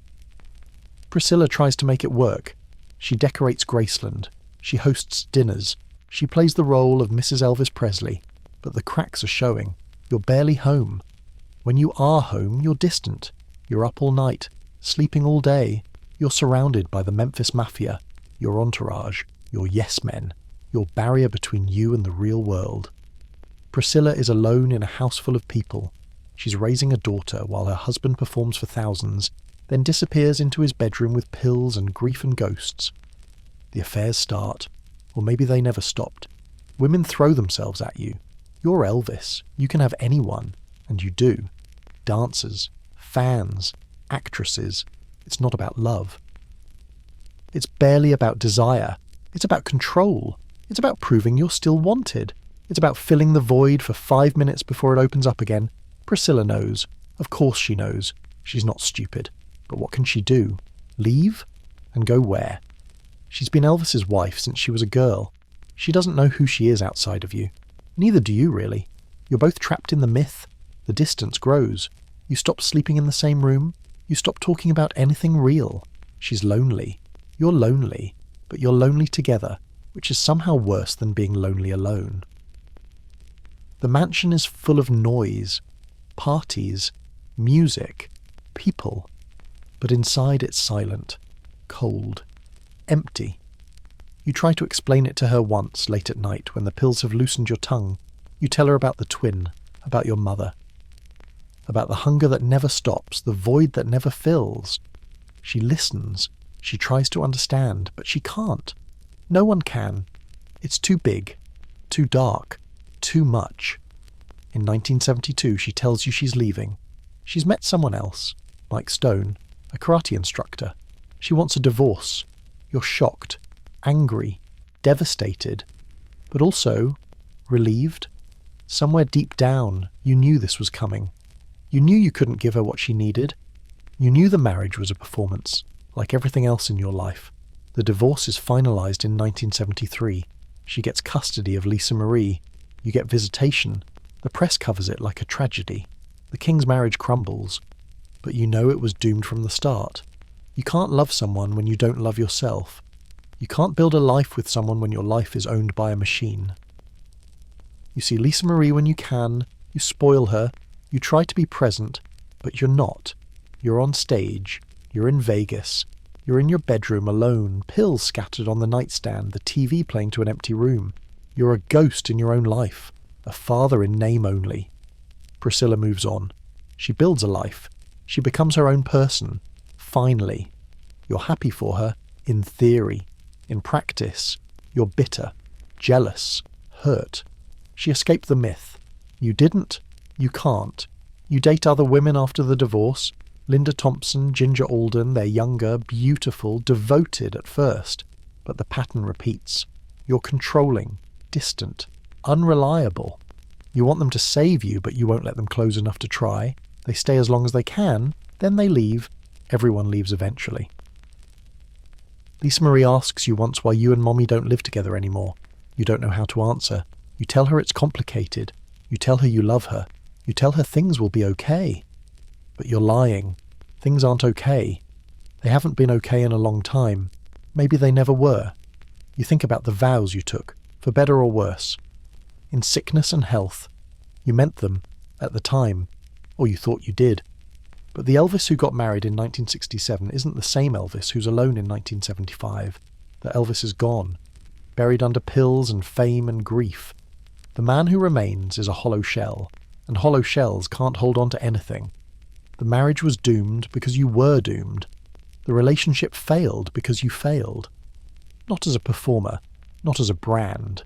Priscilla tries to make it work. She decorates Graceland. She hosts dinners. She plays the role of Mrs. Elvis Presley. But the cracks are showing. You're barely home. When you are home, you're distant. You're up all night, sleeping all day. You're surrounded by the Memphis Mafia, your entourage, your yes men, your barrier between you and the real world. Priscilla is alone in a house full of people. She's raising a daughter while her husband performs for thousands, then disappears into his bedroom with pills and grief and ghosts. The affairs start, or maybe they never stopped. Women throw themselves at you. You're Elvis. You can have anyone, and you do. Dancers, fans, actresses. It's not about love. It's barely about desire. It's about control. It's about proving you're still wanted. It's about filling the void for 5 minutes before it opens up again. Priscilla knows. Of course she knows. She's not stupid. But what can she do? Leave? And go where? She's been Elvis's wife since she was a girl. She doesn't know who she is outside of you. Neither do you, really. You're both trapped in the myth. The distance grows. You stop sleeping in the same room. You stop talking about anything real. She's lonely. You're lonely. But you're lonely together, which is somehow worse than being lonely alone. The mansion is full of noise, parties, music, people. But inside it's silent, cold, empty. You try to explain it to her once, late at night, when the pills have loosened your tongue. You tell her about the twin, about your mother, about the hunger that never stops, the void that never fills. She listens. She tries to understand, but she can't. No one can. It's too big, too dark, too much. In 1972, she tells you she's leaving. She's met someone else, Mike Stone, a karate instructor. She wants a divorce. You're shocked, angry, devastated, but also relieved. Somewhere deep down, you knew this was coming. You knew you couldn't give her what she needed. You knew the marriage was a performance, like everything else in your life. The divorce is finalized in 1973. She gets custody of Lisa Marie. You get visitation. The press covers it like a tragedy. The king's marriage crumbles. But you know it was doomed from the start. You can't love someone when you don't love yourself. You can't build a life with someone when your life is owned by a machine. You see Lisa Marie when you can. You spoil her. You try to be present, but you're not. You're on stage. You're in Vegas. You're in your bedroom alone, pills scattered on the nightstand, the TV playing to an empty room. You're a ghost in your own life, a father in name only. Priscilla moves on. She builds a life. She becomes her own person. Finally. You're happy for her, in theory. In practice, you're bitter, jealous, hurt. She escaped the myth. You didn't. You can't. You date other women after the divorce. Linda Thompson, Ginger Alden, they're younger, beautiful, devoted at first. But the pattern repeats. You're controlling, distant, unreliable. You want them to save you, but you won't let them close enough to try. They stay as long as they can, then they leave. Everyone leaves eventually. Lisa Marie asks you once why you and Mommy don't live together anymore. You don't know how to answer. You tell her it's complicated. You tell her you love her. You tell her things will be okay. But you're lying. Things aren't okay. They haven't been okay in a long time. Maybe they never were. You think about the vows you took, for better or worse. In sickness and health. You meant them, at the time. Or you thought you did. But the Elvis who got married in 1967 isn't the same Elvis who's alone in 1975. The Elvis is gone, buried under pills and fame and grief. The man who remains is a hollow shell, and hollow shells can't hold on to anything. The marriage was doomed because you were doomed. The relationship failed because you failed. Not as a performer, not as a brand.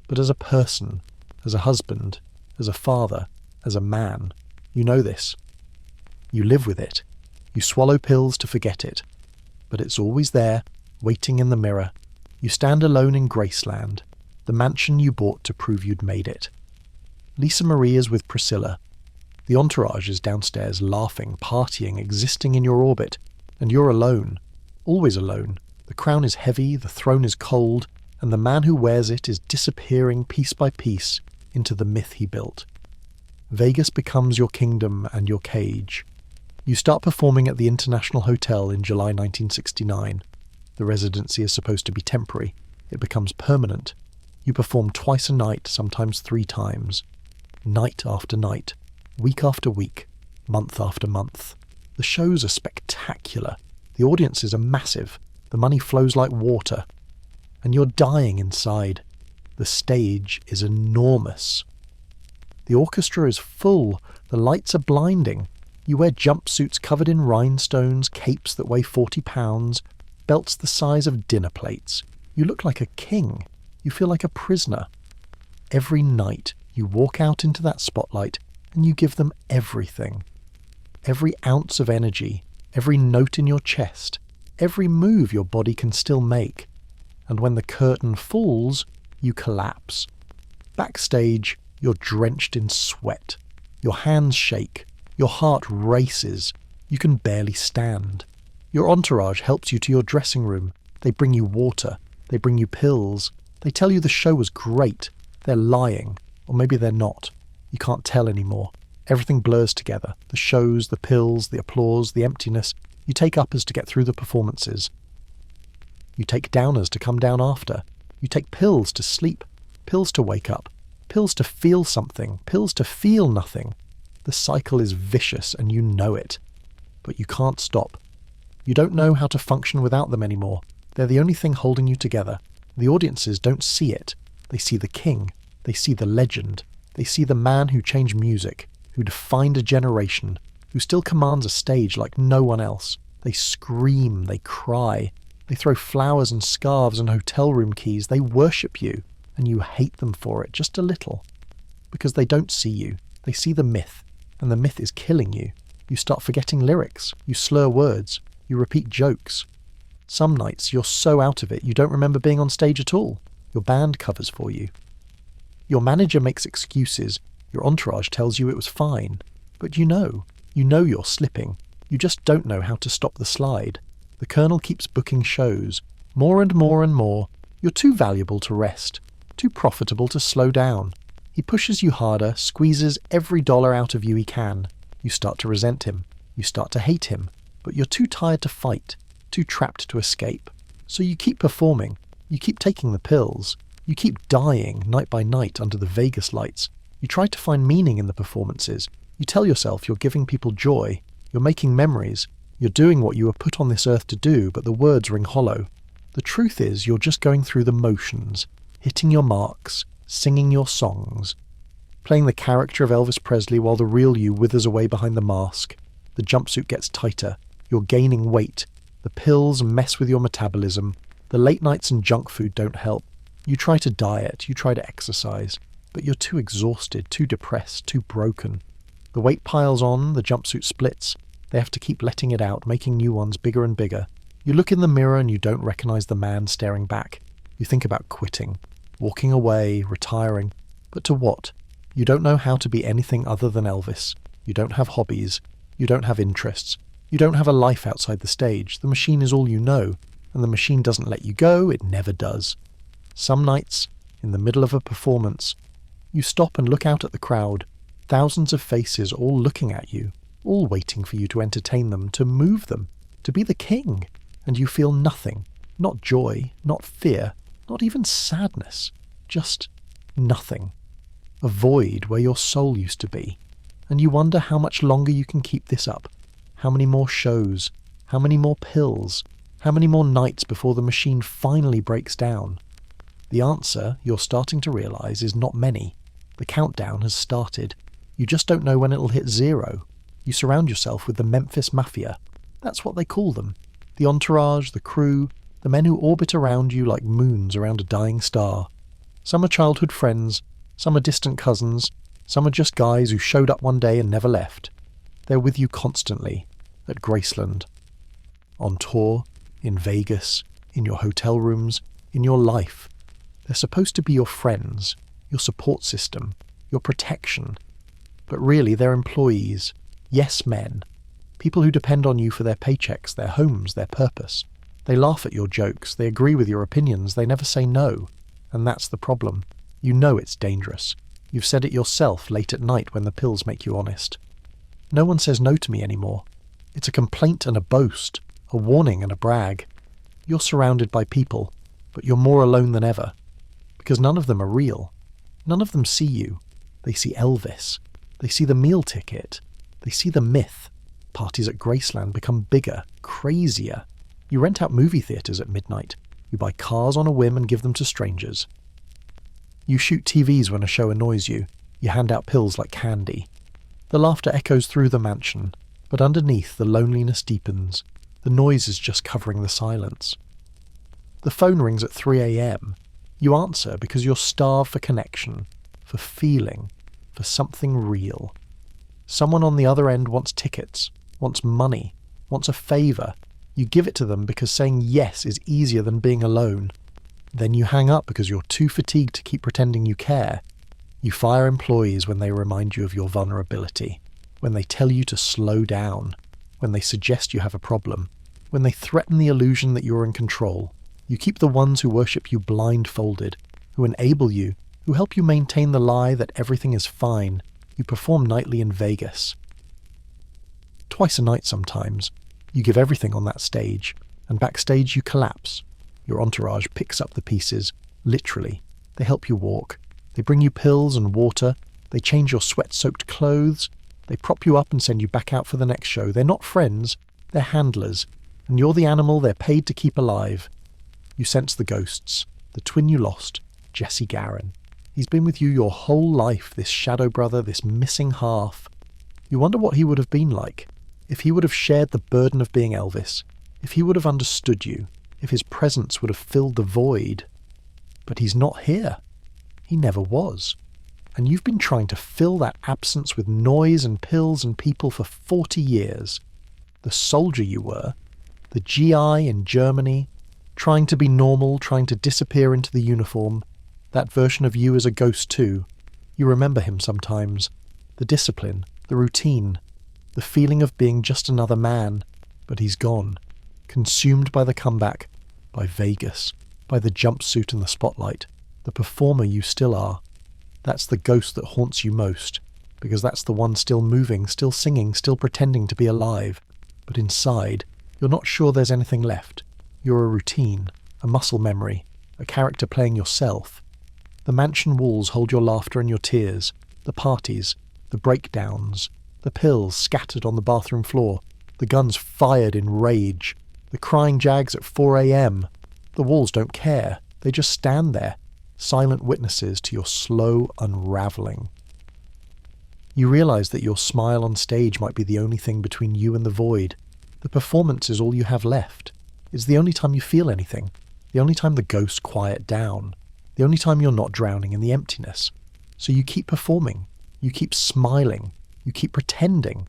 but as a person, as a husband, as a father, as a man. You know this. You live with it. You swallow pills to forget it. But it's always there, waiting in the mirror. You stand alone in Graceland, the mansion you bought to prove you'd made it. Lisa Marie is with Priscilla. The entourage is downstairs, laughing, partying, existing in your orbit, and you're alone, always alone. The crown is heavy, the throne is cold, and the man who wears it is disappearing piece by piece into the myth he built. Vegas becomes your kingdom and your cage. You start performing at the International Hotel in July 1969. The residency is supposed to be temporary. It becomes permanent. You perform twice a night, sometimes 3 times. Night after night, week after week, month after month. The shows are spectacular. The audiences are massive. The money flows like water. And you're dying inside. The stage is enormous. The orchestra is full. The lights are blinding. You wear jumpsuits covered in rhinestones, capes that weigh 40 pounds, belts the size of dinner plates. You look like a king. You feel like a prisoner. Every night you walk out into that spotlight and you give them everything. Every ounce of energy, every note in your chest, every move your body can still make. And when the curtain falls, you collapse. Backstage, you're drenched in sweat. Your hands shake. Your heart races. You can barely stand. Your entourage helps you to your dressing room. They bring you water. They bring you pills. They tell you the show was great. They're lying. Or maybe they're not. You can't tell anymore. Everything blurs together. The shows, the pills, the applause, the emptiness. You take uppers to get through the performances. You take downers to come down after. You take pills to sleep. Pills to wake up. Pills to feel something. Pills to feel nothing. The cycle is vicious and you know it. But you can't stop. You don't know how to function without them anymore. They're the only thing holding you together. The audiences don't see it. They see the king. They see the legend. They see the man who changed music, who defined a generation, who still commands a stage like no one else. They scream, they cry. They throw flowers and scarves and hotel room keys. They worship you, and you hate them for it just a little. Because they don't see you. They see the myth, and the myth is killing you. You start forgetting lyrics. You slur words. You repeat jokes. Some nights you're so out of it you don't remember being on stage at all. Your band covers for you. Your manager makes excuses. Your entourage tells you it was fine. But you know you're slipping. You just don't know how to stop the slide. The Colonel keeps booking shows. More and more and more. You're too valuable to rest. Too profitable to slow down. He pushes you harder, squeezes every dollar out of you he can. You start to resent him. You start to hate him. But you're too tired to fight. Too trapped to escape. So you keep performing. You keep taking the pills. You keep dying night by night under the Vegas lights. You try to find meaning in the performances. You tell yourself you're giving people joy. You're making memories. You're doing what you were put on this earth to do, but the words ring hollow. The truth is you're just going through the motions, hitting your marks, singing your songs, playing the character of Elvis Presley while the real you withers away behind the mask. The jumpsuit gets tighter. You're gaining weight. The pills mess with your metabolism. The late nights and junk food don't help. You try to diet, you try to exercise, but you're too exhausted, too depressed, too broken. The weight piles on, the jumpsuit splits. They have to keep letting it out, making new ones bigger and bigger. You look in the mirror and you don't recognize the man staring back. You think about quitting, walking away, retiring. But to what? You don't know how to be anything other than Elvis. You don't have hobbies. You don't have interests. You don't have a life outside the stage. The machine is all you know, and the machine doesn't let you go. It never does. Some nights, in the middle of a performance, you stop and look out at the crowd, thousands of faces all looking at you, all waiting for you to entertain them, to move them, to be the king, and you feel nothing, not joy, not fear, not even sadness, just nothing. A void where your soul used to be, and you wonder how much longer you can keep this up, how many more shows, how many more pills, how many more nights before the machine finally breaks down. The answer, you're starting to realize, is not many. The countdown has started. You just don't know when it'll hit 0. You surround yourself with the Memphis Mafia. That's what they call them. The entourage, the crew, the men who orbit around you like moons around a dying star. Some are childhood friends, some are distant cousins, some are just guys who showed up one day and never left. They're with you constantly, at Graceland, on tour, in Vegas, in your hotel rooms, in your life. They're supposed to be your friends, your support system, your protection. But really, they're employees, yes men, people who depend on you for their paychecks, their homes, their purpose. They laugh at your jokes, they agree with your opinions, they never say no. And that's the problem. You know it's dangerous. You've said it yourself late at night when the pills make you honest. No one says no to me anymore. It's a complaint and a boast, a warning and a brag. You're surrounded by people, but you're more alone than ever. Because none of them are real. None of them see you. They see Elvis. They see the meal ticket. They see the myth. Parties at Graceland become bigger, crazier. You rent out movie theatres at midnight. You buy cars on a whim and give them to strangers. You shoot TVs when a show annoys you. You hand out pills like candy. The laughter echoes through the mansion, but underneath the loneliness deepens. The noise is just covering the silence. The phone rings at 3 a.m. You answer because you're starved for connection, for feeling, for something real. Someone on the other end wants tickets, wants money, wants a favour. You give it to them because saying yes is easier than being alone. Then you hang up because you're too fatigued to keep pretending you care. You fire employees when they remind you of your vulnerability, when they tell you to slow down, when they suggest you have a problem, when they threaten the illusion that you're in control. You keep the ones who worship you blindfolded, who enable you, who help you maintain the lie that everything is fine. You perform nightly in Vegas. Twice a night sometimes. You give everything on that stage, and backstage you collapse. Your entourage picks up the pieces, literally. They help you walk. They bring you pills and water. They change your sweat-soaked clothes. They prop you up and send you back out for the next show. They're not friends, they're handlers, and you're the animal they're paid to keep alive. You sense the ghosts, the twin you lost, Jesse Garin. He's been with you your whole life, this shadow brother, this missing half. You wonder what he would have been like, if he would have shared the burden of being Elvis, if he would have understood you, if his presence would have filled the void. But he's not here. He never was. And you've been trying to fill that absence with noise and pills and people for 40 years. The soldier you were, the GI in Germany, trying to be normal, trying to disappear into the uniform. That version of you is a ghost too. You remember him sometimes. The discipline, the routine, the feeling of being just another man. But he's gone. Consumed by the comeback, by Vegas, by the jumpsuit and the spotlight. The performer you still are. That's the ghost that haunts you most, because that's the one still moving, still singing, still pretending to be alive. But inside, you're not sure there's anything left. You're a routine, a muscle memory, a character playing yourself. The mansion walls hold your laughter and your tears, the parties, the breakdowns, the pills scattered on the bathroom floor, the guns fired in rage, the crying jags at 4 a.m. The walls don't care, they just stand there, silent witnesses to your slow unravelling. You realise that your smile on stage might be the only thing between you and the void. The performance is all you have left. It's the only time you feel anything, the only time the ghosts quiet down, the only time you're not drowning in the emptiness. So you keep performing, you keep smiling, you keep pretending,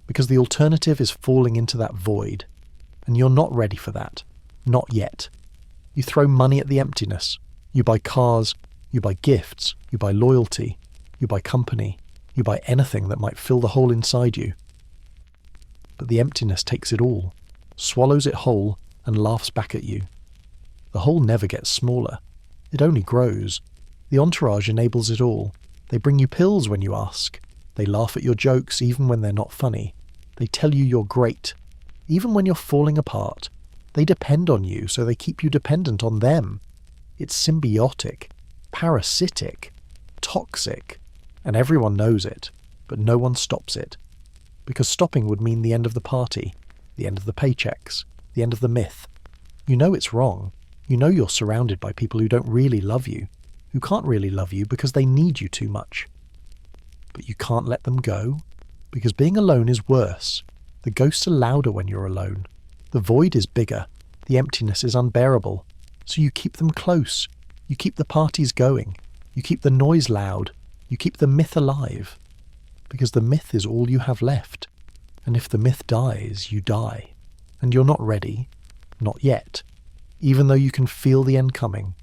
because the alternative is falling into that void, and you're not ready for that. Not yet. You throw money at the emptiness. You buy cars, you buy gifts, you buy loyalty, you buy company, you buy anything that might fill the hole inside you. But the emptiness takes it all, swallows it whole, and laughs back at you. The hole never gets smaller. It only grows. The entourage enables it all. They bring you pills when you ask. They laugh at your jokes even when they're not funny. They tell you you're great, even when you're falling apart. They depend on you, so they keep you dependent on them. It's symbiotic, parasitic, toxic, and everyone knows it, but no one stops it. Because stopping would mean the end of the party, the end of the paychecks, the end of the myth. You know it's wrong. You know you're surrounded by people who don't really love you, who can't really love you because they need you too much. But you can't let them go, because being alone is worse. The ghosts are louder when you're alone. The void is bigger. The emptiness is unbearable. So you keep them close. You You keep the parties going. You keep the noise loud. You keep the myth alive. Because the myth is all you have left. And if the myth dies, you die. And you're not ready. Not yet. Even though you can feel the end coming.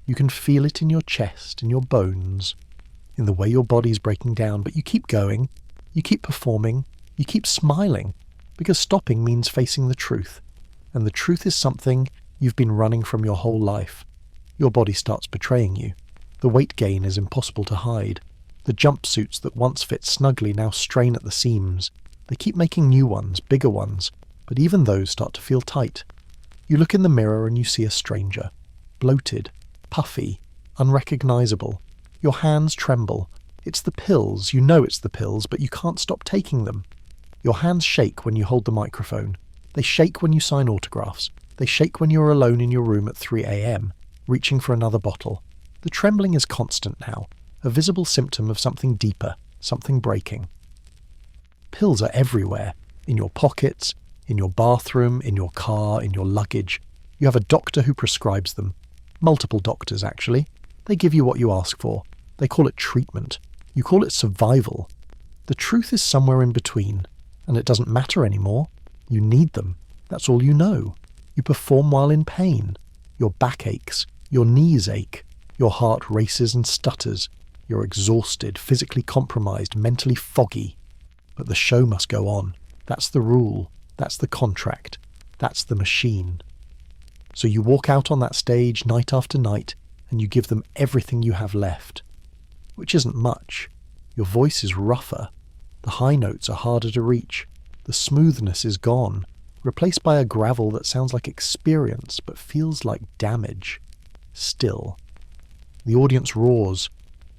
You can feel it in your chest, in your bones, in the way your body's breaking down. But you keep going. You keep performing. You keep smiling. Because stopping means facing the truth. And the truth is something you've been running from your whole life. Your body starts betraying you. The weight gain is impossible to hide. The jumpsuits that once fit snugly now strain at the seams. They keep making new ones, bigger ones, but even those start to feel tight. You look in the mirror and you see a stranger. Bloated, puffy, unrecognizable. Your hands tremble. It's the pills. You know it's the pills, but you can't stop taking them. Your hands shake when you hold the microphone. They shake when you sign autographs. They shake when you're alone in your room at 3 a.m., reaching for another bottle. The trembling is constant now, a visible symptom of something deeper, something breaking. Pills are everywhere, in your pockets, in your bathroom, in your car, in your luggage. You have a doctor who prescribes them. Multiple doctors, actually. They give you what you ask for. They call it treatment. You call it survival. The truth is somewhere in between, and it doesn't matter anymore. You need them. That's all you know. You perform while in pain. Your back aches. Your knees ache. Your heart races and stutters. You're exhausted, physically compromised, mentally foggy. But the show must go on. That's the rule. That's the contract. That's the machine. So you walk out on that stage night after night, and you give them everything you have left. Which isn't much. Your voice is rougher. The high notes are harder to reach. The smoothness is gone, replaced by a gravel that sounds like experience but feels like damage. Still. The audience roars.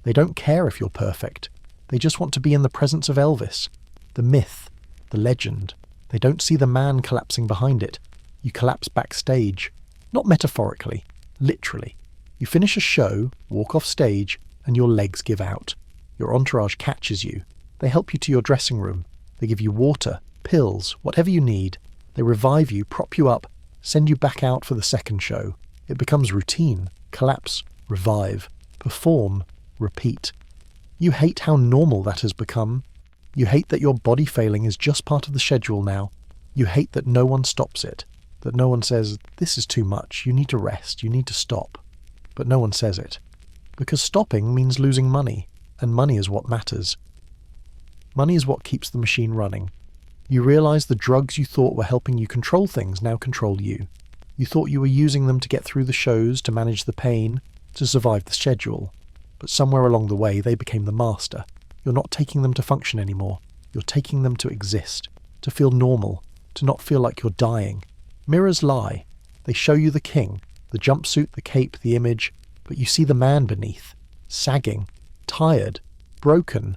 They don't care if you're perfect. They just want to be in the presence of Elvis, the myth, the legend. They don't see the man collapsing behind it. You collapse backstage. Not metaphorically, literally. You finish a show, walk off stage, and your legs give out. Your entourage catches you. They help you to your dressing room. They give you water, pills, whatever you need. They revive you, prop you up, send you back out for the second show. It becomes routine. Collapse, revive, perform, repeat. You hate how normal that has become. You hate that your body failing is just part of the schedule now. You hate that no one stops it. That no one says, this is too much, you need to rest, you need to stop. But no one says it. Because stopping means losing money, and money is what matters. Money is what keeps the machine running. You realize the drugs you thought were helping you control things now control you. You thought you were using them to get through the shows, to manage the pain, to survive the schedule. But somewhere along the way they became the master. You're not taking them to function anymore. You're taking them to exist, to feel normal, to not feel like you're dying. Mirrors lie. They show you the king, the jumpsuit, the cape, the image, but you see the man beneath, sagging, tired, broken.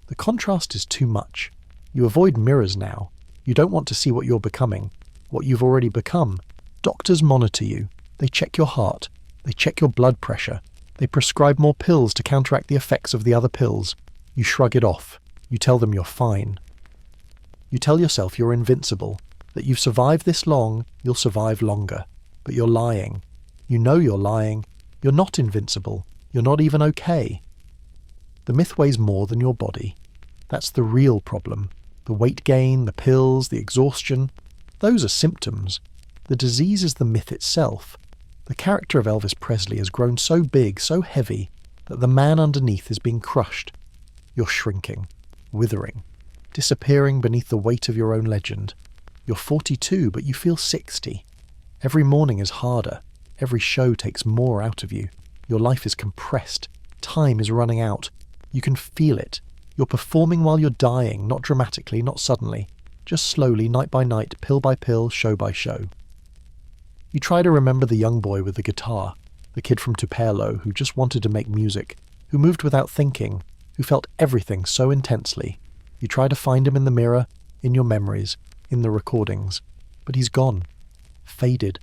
The contrast is too much. You avoid mirrors now. You don't want to see what you're becoming, what you've already become. Doctors monitor you. They check your heart. They check your blood pressure. They prescribe more pills to counteract the effects of the other pills. You shrug it off. You tell them you're fine. You tell yourself you're invincible, that you've survived this long, you'll survive longer. But you're lying. You know you're lying. You're not invincible. You're not even okay. The myth weighs more than your body. That's the real problem. The weight gain, the pills, the exhaustion, those are symptoms. The disease is the myth itself. The character of Elvis Presley has grown so big, so heavy, that the man underneath is being crushed. You're shrinking, withering, disappearing beneath the weight of your own legend. You're 42, but you feel 60. Every morning is harder. Every show takes more out of you. Your life is compressed. Time is running out. You can feel it. You're performing while you're dying, not dramatically, not suddenly. Just slowly, night by night, pill by pill, show by show. You try to remember the young boy with the guitar, the kid from Tupelo who just wanted to make music, who moved without thinking, who felt everything so intensely. You try to find him in the mirror, in your memories, in the recordings. But he's gone. Faded.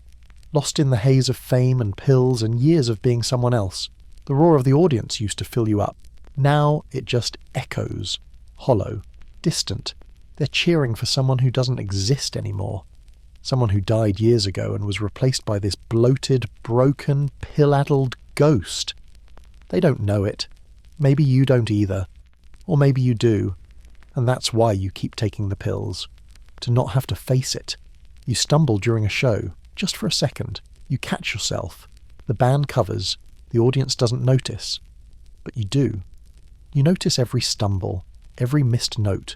Lost in the haze of fame and pills and years of being someone else. The roar of the audience used to fill you up. Now it just echoes. Hollow. Distant. They're cheering for someone who doesn't exist anymore. Someone who died years ago and was replaced by this bloated, broken, pill-addled ghost. They don't know it. Maybe you don't either. Or maybe you do. And that's why you keep taking the pills. To not have to face it. You stumble during a show, just for a second. You catch yourself. The band covers. The audience doesn't notice. But you do. You notice every stumble, every missed note,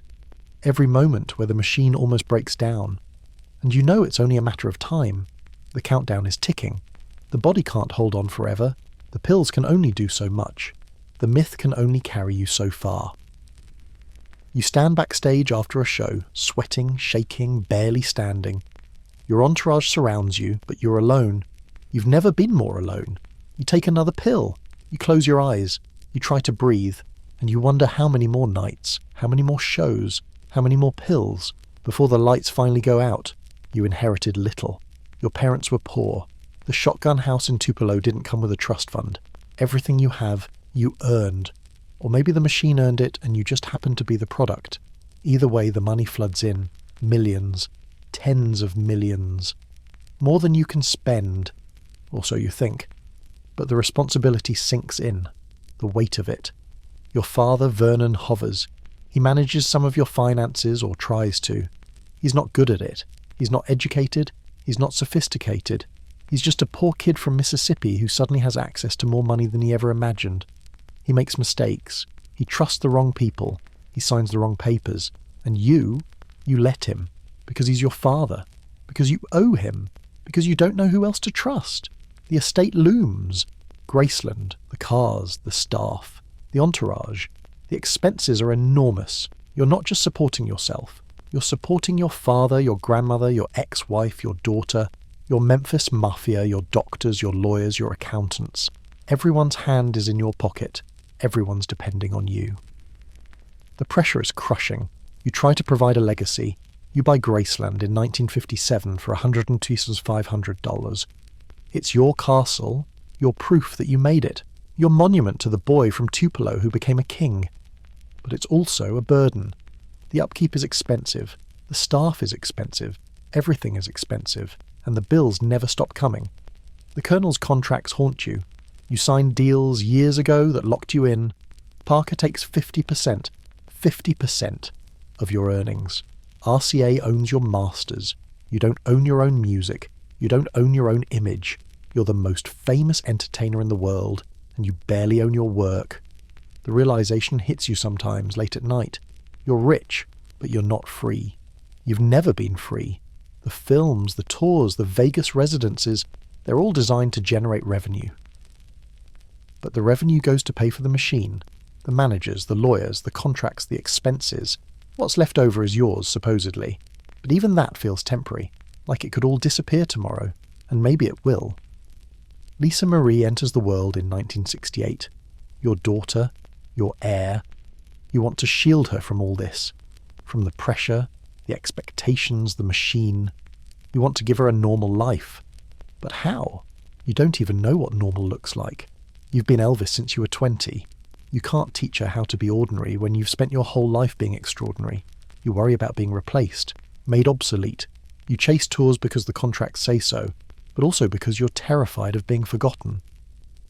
every moment where the machine almost breaks down. And you know it's only a matter of time. The countdown is ticking. The body can't hold on forever. The pills can only do so much. The myth can only carry you so far. You stand backstage after a show, sweating, shaking, barely standing. Your entourage surrounds you, but you're alone. You've never been more alone. You take another pill. You close your eyes. You try to breathe. And you wonder how many more nights, how many more shows, how many more pills, before the lights finally go out. You inherited little. Your parents were poor. The shotgun house in Tupelo didn't come with a trust fund. Everything you have, you earned. Or maybe the machine earned it and you just happened to be the product. Either way, the money floods in. Millions. Tens of millions. More than you can spend. Or so you think. But the responsibility sinks in. The weight of it. Your father, Vernon, hovers. He manages some of your finances, or tries to. He's not good at it. He's not educated. He's not sophisticated. He's just a poor kid from Mississippi who suddenly has access to more money than he ever imagined. He makes mistakes. He trusts the wrong people. He signs the wrong papers. And you let him. Because he's your father. Because you owe him. Because you don't know who else to trust. The estate looms. Graceland, the cars, the staff, the entourage. The expenses are enormous. You're not just supporting yourself. You're supporting your father, your grandmother, your ex-wife, your daughter, your Memphis mafia, your doctors, your lawyers, your accountants. Everyone's hand is in your pocket. Everyone's depending on you. The pressure is crushing. You try to provide a legacy. You buy Graceland in 1957 for $102,500. It's your castle, your proof that you made it, your monument to the boy from Tupelo who became a king. But it's also a burden. The upkeep is expensive. The staff is expensive. Everything is expensive. And the bills never stop coming. The Colonel's contracts haunt you. You signed deals years ago that locked you in. Parker takes 50% of your earnings. RCA owns your masters. You don't own your own music. You don't own your own image. You're the most famous entertainer in the world, and you barely own your work. The realization hits you sometimes late at night. You're rich, but you're not free. You've never been free. The films, the tours, the Vegas residences, they're all designed to generate revenue. But the revenue goes to pay for the machine, the managers, the lawyers, the contracts, the expenses. What's left over is yours, supposedly. But even that feels temporary, like it could all disappear tomorrow, and maybe it will. Lisa Marie enters the world in 1968. Your daughter, your heir. You want to shield her from all this, from the pressure, the expectations, the machine. You want to give her a normal life. But how? You don't even know what normal looks like. You've been Elvis since you were 20. You can't teach her how to be ordinary when you've spent your whole life being extraordinary. You worry about being replaced, made obsolete. You chase tours because the contracts say so, but also because you're terrified of being forgotten.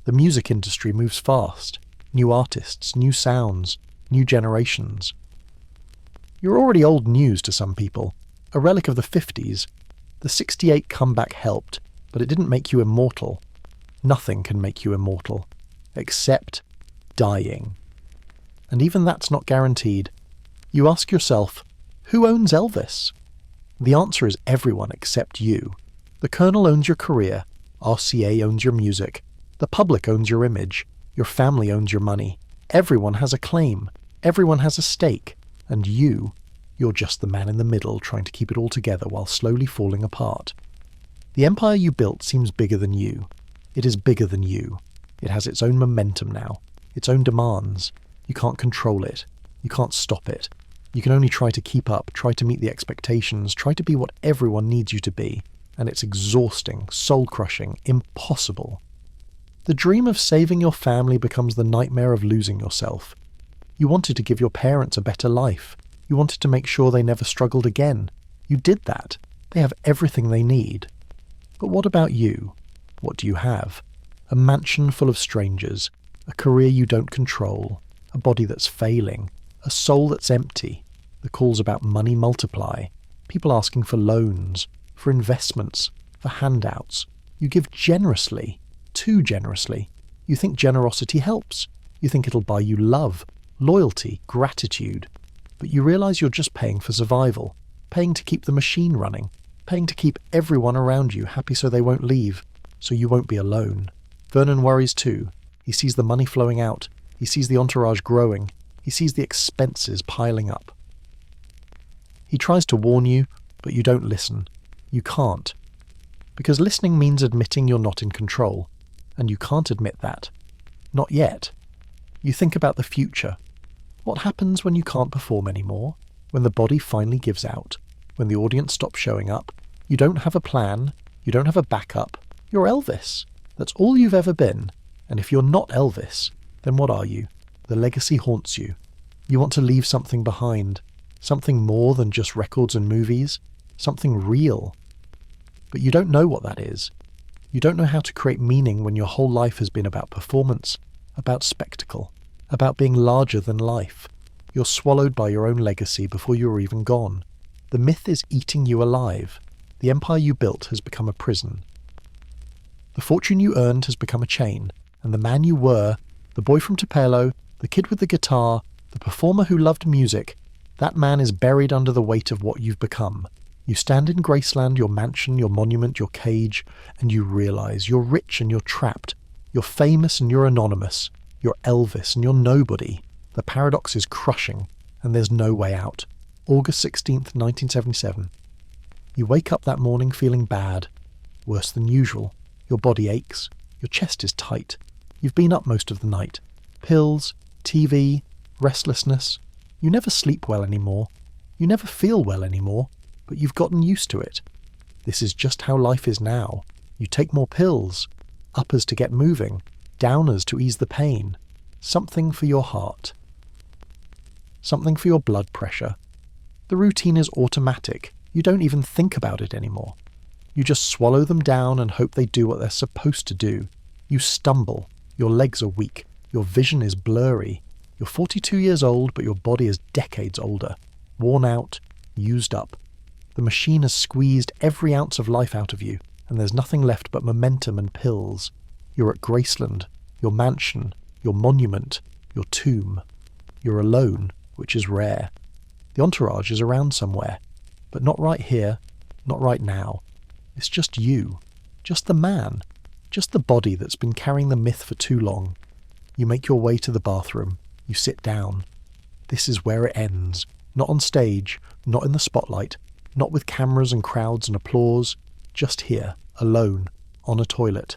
The music industry moves fast. New artists, new sounds, new generations. You're already old news to some people, a relic of the 50s. The 68 comeback helped, but it didn't make you immortal. Nothing can make you immortal, except dying. And even that's not guaranteed. You ask yourself, who owns Elvis? The answer is everyone except you. The Colonel owns your career, RCA owns your music, the public owns your image, your family owns your money. Everyone has a claim, everyone has a stake, and you're just the man in the middle trying to keep it all together while slowly falling apart. The empire you built seems bigger than you. It is bigger than you. It has its own momentum now, its own demands. You can't control it. You can't stop it. You can only try to keep up, try to meet the expectations, try to be what everyone needs you to be. And it's exhausting, soul-crushing, impossible. The dream of saving your family becomes the nightmare of losing yourself. You wanted to give your parents a better life. You wanted to make sure they never struggled again. You did that. They have everything they need. But what about you? What do you have? A mansion full of strangers, a career you don't control, a body that's failing, a soul that's empty. The calls about money multiply, people asking for loans, for investments, for handouts. You give generously, too generously. You think generosity helps. You think it'll buy you love, loyalty, gratitude. But you realise you're just paying for survival, paying to keep the machine running, paying to keep everyone around you happy so they won't leave, so you won't be alone. Vernon worries too. He sees the money flowing out. He sees the entourage growing. He sees the expenses piling up. He tries to warn you, but you don't listen. You can't. Because listening means admitting you're not in control, and you can't admit that. Not yet. You think about the future. What happens when you can't perform anymore? When the body finally gives out? When the audience stops showing up? You don't have a plan. You don't have a backup. You're Elvis. That's all you've ever been. And if you're not Elvis, then what are you? The legacy haunts you. You want to leave something behind. Something more than just records and movies. Something real. But you don't know what that is. You don't know how to create meaning when your whole life has been about performance, about spectacle, about being larger than life. You're swallowed by your own legacy before you're even gone. The myth is eating you alive. The empire you built has become a prison. The fortune you earned has become a chain, and the man you were, the boy from Tupelo, the kid with the guitar, the performer who loved music, that man is buried under the weight of what you've become. You stand in Graceland, your mansion, your monument, your cage, and you realise you're rich and you're trapped. You're famous and you're anonymous. You're Elvis and you're nobody. The paradox is crushing, and there's no way out. August 16th, 1977. You wake up that morning feeling bad, worse than usual. Your body aches. Your chest is tight. You've been up most of the night. Pills, TV, restlessness. You never sleep well anymore. You never feel well anymore, but you've gotten used to it. This is just how life is now. You take more pills. Uppers to get moving. Downers to ease the pain. Something for your heart. Something for your blood pressure. The routine is automatic. You don't even think about it anymore. You just swallow them down and hope they do what they're supposed to do. You stumble. Your legs are weak. Your vision is blurry. You're 42 years old, but your body is decades older. Worn out, used up. The machine has squeezed every ounce of life out of you, and there's nothing left but momentum and pills. You're at Graceland, your mansion, your monument, your tomb. You're alone, which is rare. The entourage is around somewhere, but not right here, not right now. It's just you, just the man, just the body that's been carrying the myth for too long. You make your way to the bathroom. You sit down. This is where it ends. Not on stage, not in the spotlight, not with cameras and crowds and applause. Just here, alone, on a toilet.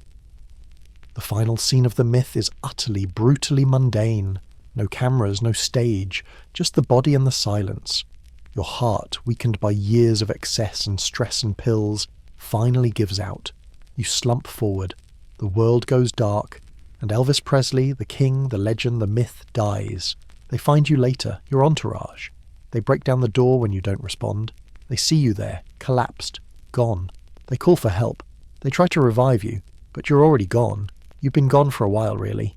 The final scene of the myth is utterly, brutally mundane. No cameras, no stage, just the body and the silence. Your heart, weakened by years of excess and stress and pills, finally gives out. You slump forward. The world goes dark, and Elvis Presley, the king, the legend, the myth, dies. They find you later, your entourage. They break down the door when you don't respond. They see you there, collapsed, gone. They call for help. They try to revive you, but you're already gone. You've been gone for a while, really.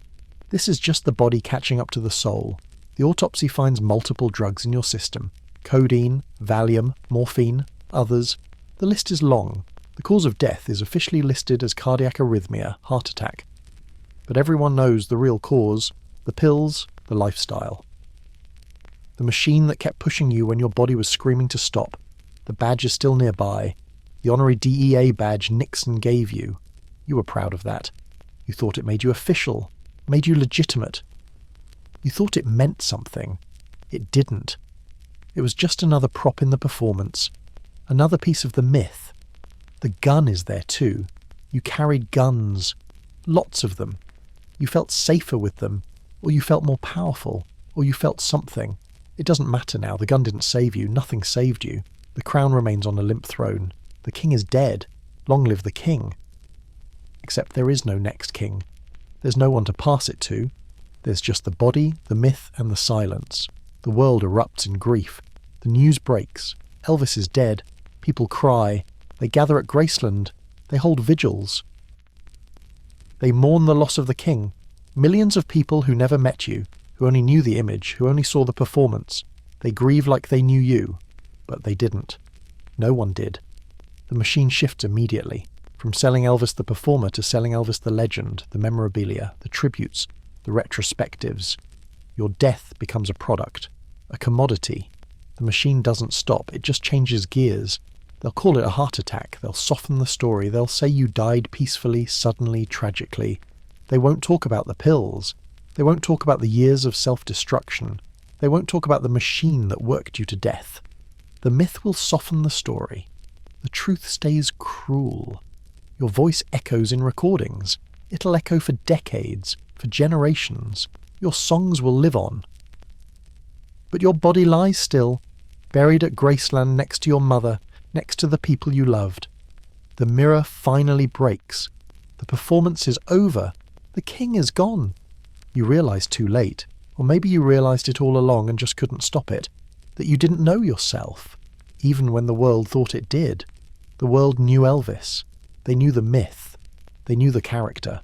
This is just the body catching up to the soul. The autopsy finds multiple drugs in your system. Codeine, Valium, morphine, others. The list is long. The cause of death is officially listed as cardiac arrhythmia, heart attack. But everyone knows the real cause, the pills, the lifestyle. The machine that kept pushing you when your body was screaming to stop. The badge is still nearby. The honorary DEA badge Nixon gave you. You were proud of that. You thought it made you official, made you legitimate. You thought it meant something. It didn't. It was just another prop in the performance. Another piece of the myth. The gun is there too. You carried guns. Lots of them. You felt safer with them, or you felt more powerful, or you felt something. It doesn't matter now. The gun didn't save you. Nothing saved you. The crown remains on a limp throne. The king is dead. Long live the king. Except there is no next king. There's no one to pass it to. There's just the body, the myth, and the silence. The world erupts in grief. The news breaks. Elvis is dead. People cry. They gather at Graceland. They hold vigils. They mourn the loss of the king. Millions of people who never met you, who only knew the image, who only saw the performance. They grieve like they knew you, but they didn't. No one did. The machine shifts immediately, from selling Elvis the performer to selling Elvis the legend, the memorabilia, the tributes, the retrospectives. Your death becomes a product, a commodity. The machine doesn't stop, it just changes gears. They'll call it a heart attack, they'll soften the story, they'll say you died peacefully, suddenly, tragically. They won't talk about the pills. They won't talk about the years of self-destruction. They won't talk about the machine that worked you to death. The myth will soften the story. The truth stays cruel. Your voice echoes in recordings. It'll echo for decades, for generations. Your songs will live on. But your body lies still, buried at Graceland next to your mother, next to the people you loved. The mirror finally breaks. The performance is over. The king is gone. You realise too late, or maybe you realised it all along and just couldn't stop it, that you didn't know yourself, even when the world thought it did. The world knew Elvis. They knew the myth. They knew the character.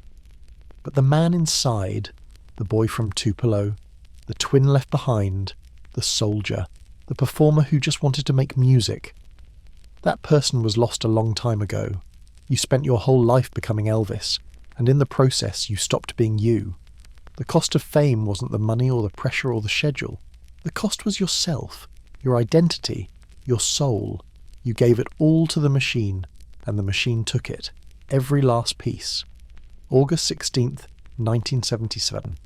But the man inside, the boy from Tupelo, the twin left behind, the soldier, the performer who just wanted to make music, that person was lost a long time ago. You spent your whole life becoming Elvis, and in the process you stopped being you. The cost of fame wasn't the money or the pressure or the schedule. The cost was yourself, your identity, your soul. You gave it all to the machine, and the machine took it, every last piece. August 16th, 1977.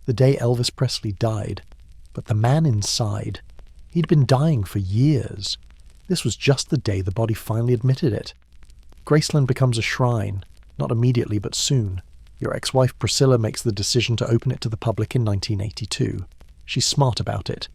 The day Elvis Presley died, but the man inside, he'd been dying for years. This was just the day the body finally admitted it. Graceland becomes a shrine, not immediately but soon. Your ex-wife Priscilla makes the decision to open it to the public in 1982. She's smart about it.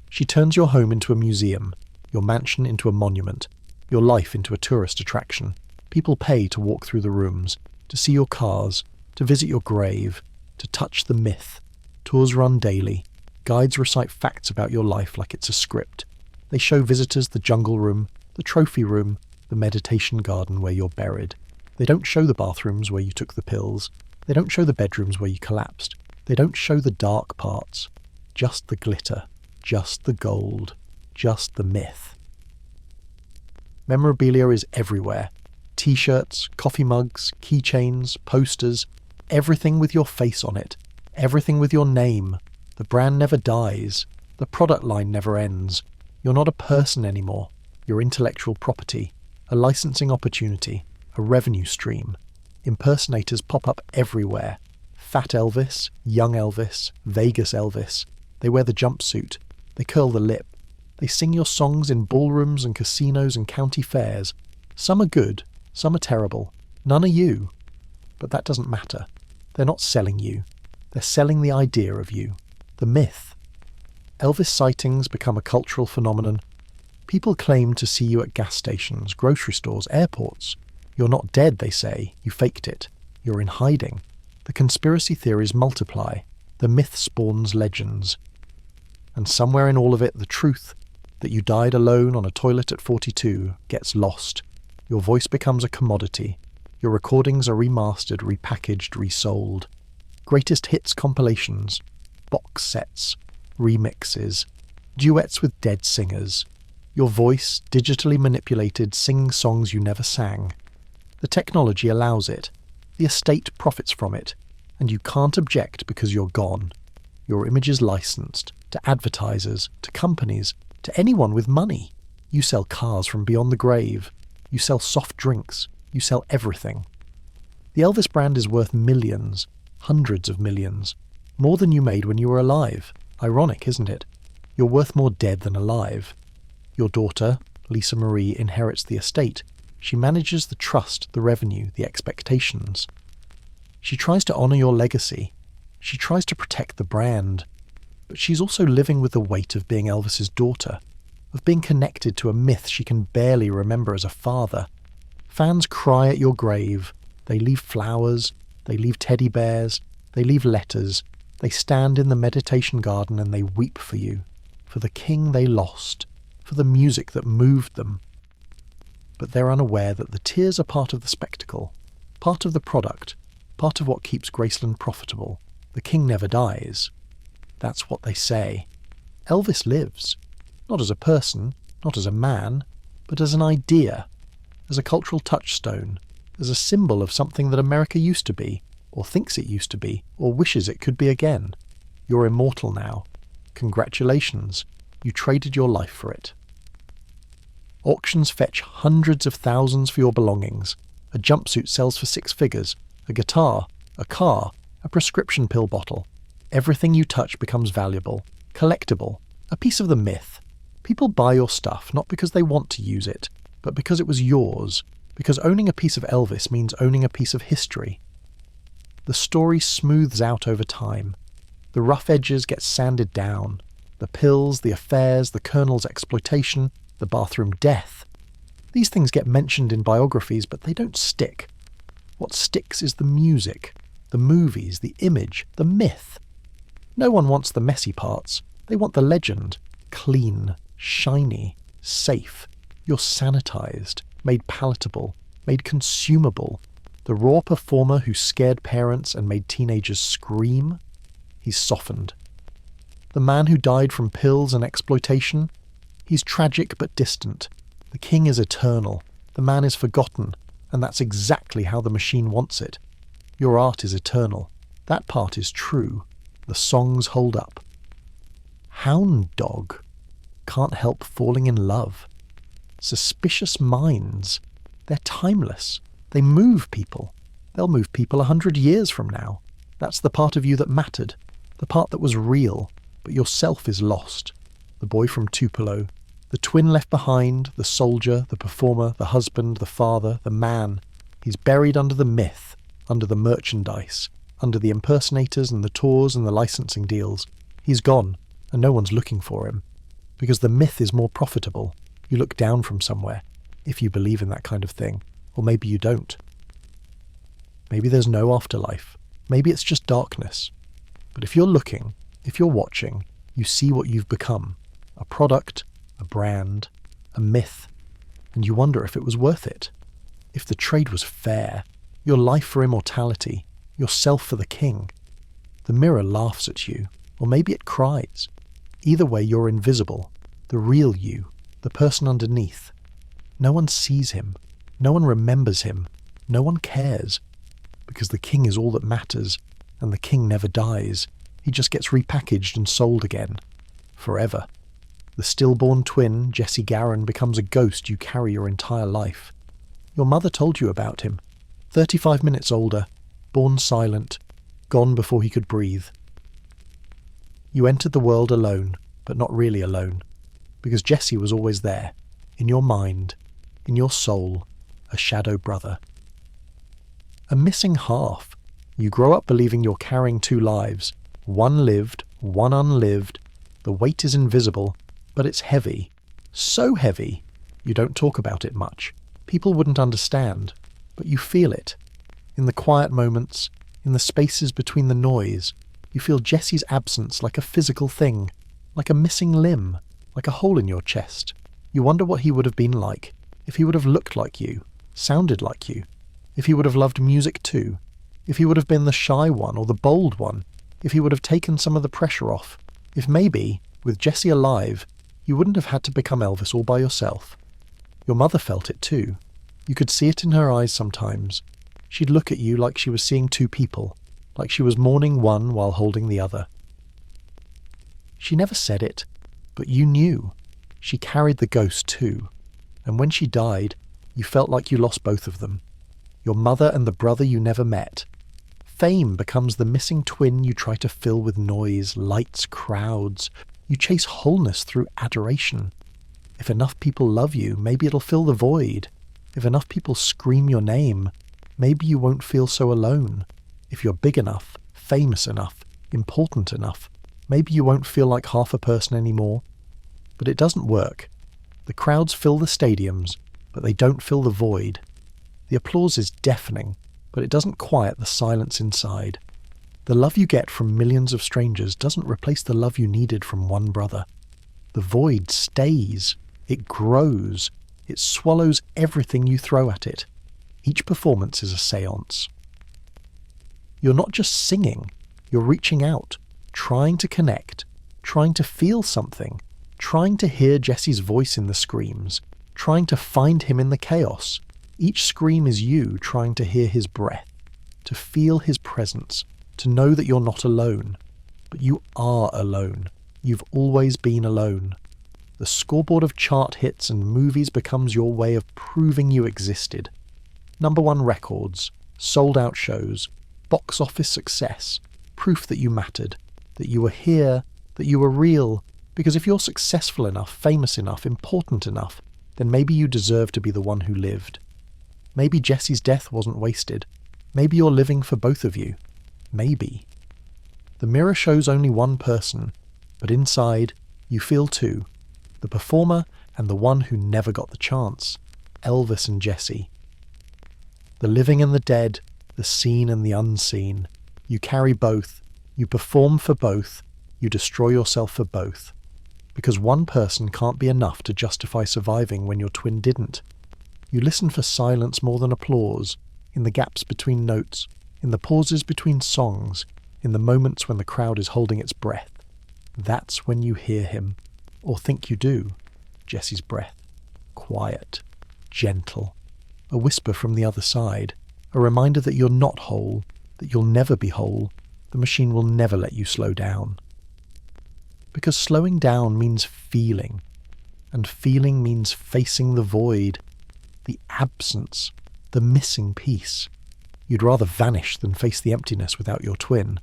She turns your home into a museum, your mansion into a monument, your life into a tourist attraction. People pay to walk through the rooms, to see your cars, to visit your grave, to touch the myth. Tours run daily. Guides recite facts about your life like it's a script. They show visitors the jungle room, the trophy room, the meditation garden where you're buried. They don't show the bathrooms where you took the pills. They don't show the bedrooms where you collapsed. They don't show the dark parts. Just the glitter, just the gold, just the myth. Memorabilia is everywhere. T-shirts, coffee mugs, keychains, posters, everything with your face on it. Everything with your name. The brand never dies. The product line never ends. You're not a person anymore. You're intellectual property, a licensing opportunity, a revenue stream. Impersonators pop up everywhere. Fat Elvis, young Elvis, Vegas Elvis. They wear the jumpsuit. They curl the lip. They sing your songs in ballrooms and casinos and county fairs. Some are good, some are terrible. None are you. But that doesn't matter. They're not selling you. They're selling the idea of you. The myth. Elvis sightings become a cultural phenomenon. People claim to see you at gas stations, grocery stores, airports. You're not dead, they say. You faked it. You're in hiding. The conspiracy theories multiply. The myth spawns legends. And somewhere in all of it, the truth, that you died alone on a toilet at 42, gets lost. Your voice becomes a commodity. Your recordings are remastered, repackaged, resold. Greatest hits compilations, box sets, remixes, duets with dead singers. Your voice, digitally manipulated, singing songs you never sang. The technology allows it. The estate profits from it. And you can't object because you're gone. Your image is licensed to advertisers, to companies, to anyone with money. You sell cars from beyond the grave. You sell soft drinks. You sell everything. The Elvis brand is worth millions, hundreds of millions, more than you made when you were alive. Ironic, isn't it? You're worth more dead than alive. Your daughter, Lisa Marie, inherits the estate. She manages the trust, the revenue, the expectations. She tries to honour your legacy. She tries to protect the brand. But she's also living with the weight of being Elvis's daughter, of being connected to a myth she can barely remember as a father. Fans cry at your grave. They leave flowers. They leave teddy bears. They leave letters. They stand in the meditation garden and they weep for you, for the king they lost, for the music that moved them. But they're unaware that the tears are part of the spectacle. part of the product, part of what keeps Graceland profitable. The king never dies. That's what they say. Elvis lives. Not as a person, not as a man, but as an idea, as a cultural touchstone, as a symbol of something that America used to be, or thinks it used to be, or wishes it could be again. You're immortal now. Congratulations. You traded your life for it. Auctions fetch hundreds of thousands for your belongings. A jumpsuit sells for 6 figures. A guitar, a car, a prescription pill bottle. Everything you touch becomes valuable, collectible, a piece of the myth. People buy your stuff not because they want to use it, but because it was yours, because owning a piece of Elvis means owning a piece of history. The story smooths out over time. The rough edges get sanded down. The pills, the affairs, the colonel's exploitation, the bathroom death. These things get mentioned in biographies, but they don't stick. What sticks is the music, the movies, the image, the myth. No one wants the messy parts. They want the legend. Clean, shiny, safe. You're sanitized, made palatable, made consumable. The raw performer who scared parents and made teenagers scream, he's softened. The man who died from pills and exploitation, he's tragic but distant. The king is eternal. The man is forgotten, and that's exactly how the machine wants it. Your art is eternal. That part is true. The songs hold up. Hound dog can't help falling in love. Suspicious minds, they're timeless. They move people. They'll move people 100 years from now. That's the part of you that mattered, the part that was real, but yourself is lost. The boy from Tupelo, the twin left behind, the soldier, the performer, the husband, the father, the man. He's buried under the myth, under the merchandise, under the impersonators and the tours and the licensing deals. He's gone, and no one's looking for him. Because the myth is more profitable. You look down from somewhere, if you believe in that kind of thing. Or maybe you don't. Maybe there's no afterlife. Maybe it's just darkness. But if you're looking, if you're watching, you see what you've become. A product, a brand, a myth. And you wonder if it was worth it. If the trade was fair. Your life for immortality. Yourself for the king. The mirror laughs at you. Or maybe it cries. Either way, you're invisible. The real you. The person underneath. No one sees him. No one remembers him. No one cares. Because the king is all that matters, and the king never dies. He just gets repackaged and sold again. Forever. The stillborn twin, Jesse Garon, becomes a ghost you carry your entire life. Your mother told you about him. 35 minutes older, born silent, gone before he could breathe. You entered the world alone, but not really alone. Because Jesse was always there, in your mind, in your soul, a shadow brother. A missing half. You grow up believing you're carrying 2 lives, one lived, one unlived. The weight is invisible, but it's heavy. So heavy, you don't talk about it much. People wouldn't understand, but you feel it. In the quiet moments, in the spaces between the noise, you feel Jesse's absence like a physical thing, like a missing limb, like a hole in your chest. You wonder what he would have been like, if he would have looked like you, sounded like you, if he would have loved music too, if he would have been the shy one or the bold one, if he would have taken some of the pressure off, if maybe, with Jesse alive, you wouldn't have had to become Elvis all by yourself. Your mother felt it too. You could see it in her eyes sometimes. She'd look at you like she was seeing 2 people, like she was mourning one while holding the other. She never said it, but you knew. She carried the ghost too, and when she died, you felt like you lost both of them. Your mother and the brother you never met. Fame becomes the missing twin you try to fill with noise, lights, crowds. You chase wholeness through adoration. If enough people love you, maybe it'll fill the void. If enough people scream your name, maybe you won't feel so alone. If you're big enough, famous enough, important enough, maybe you won't feel like half a person anymore. But it doesn't work. The crowds fill the stadiums, but they don't fill the void. The applause is deafening, but it doesn't quiet the silence inside. The love you get from millions of strangers doesn't replace the love you needed from one brother. The void stays. It grows. It swallows everything you throw at it. Each performance is a séance. You're not just singing, you're reaching out, trying to connect, trying to feel something, trying to hear Jesse's voice in the screams, trying to find him in the chaos. Each scream is you trying to hear his breath, to feel his presence, to know that you're not alone. But you are alone. You've always been alone. The scoreboard of chart hits and movies becomes your way of proving you existed. #1 records, sold-out shows, box office success, proof that you mattered, that you were here, that you were real. Because if you're successful enough, famous enough, important enough, then maybe you deserve to be the one who lived. Maybe Jesse's death wasn't wasted. Maybe you're living for both of you. Maybe. The mirror shows only one person, but inside, you feel two. The performer and the one who never got the chance. Elvis and Jesse. The living and the dead, the seen and the unseen. You carry both. You perform for both. You destroy yourself for both. Because one person can't be enough to justify surviving when your twin didn't. You listen for silence more than applause, in the gaps between notes, in the pauses between songs, in the moments when the crowd is holding its breath. That's when you hear him, or think you do, Jesse's breath. Quiet, gentle, a whisper from the other side, a reminder that you're not whole, that you'll never be whole, the machine will never let you slow down. Because slowing down means feeling, and feeling means facing the void, the absence, the missing piece. You'd rather vanish than face the emptiness without your twin.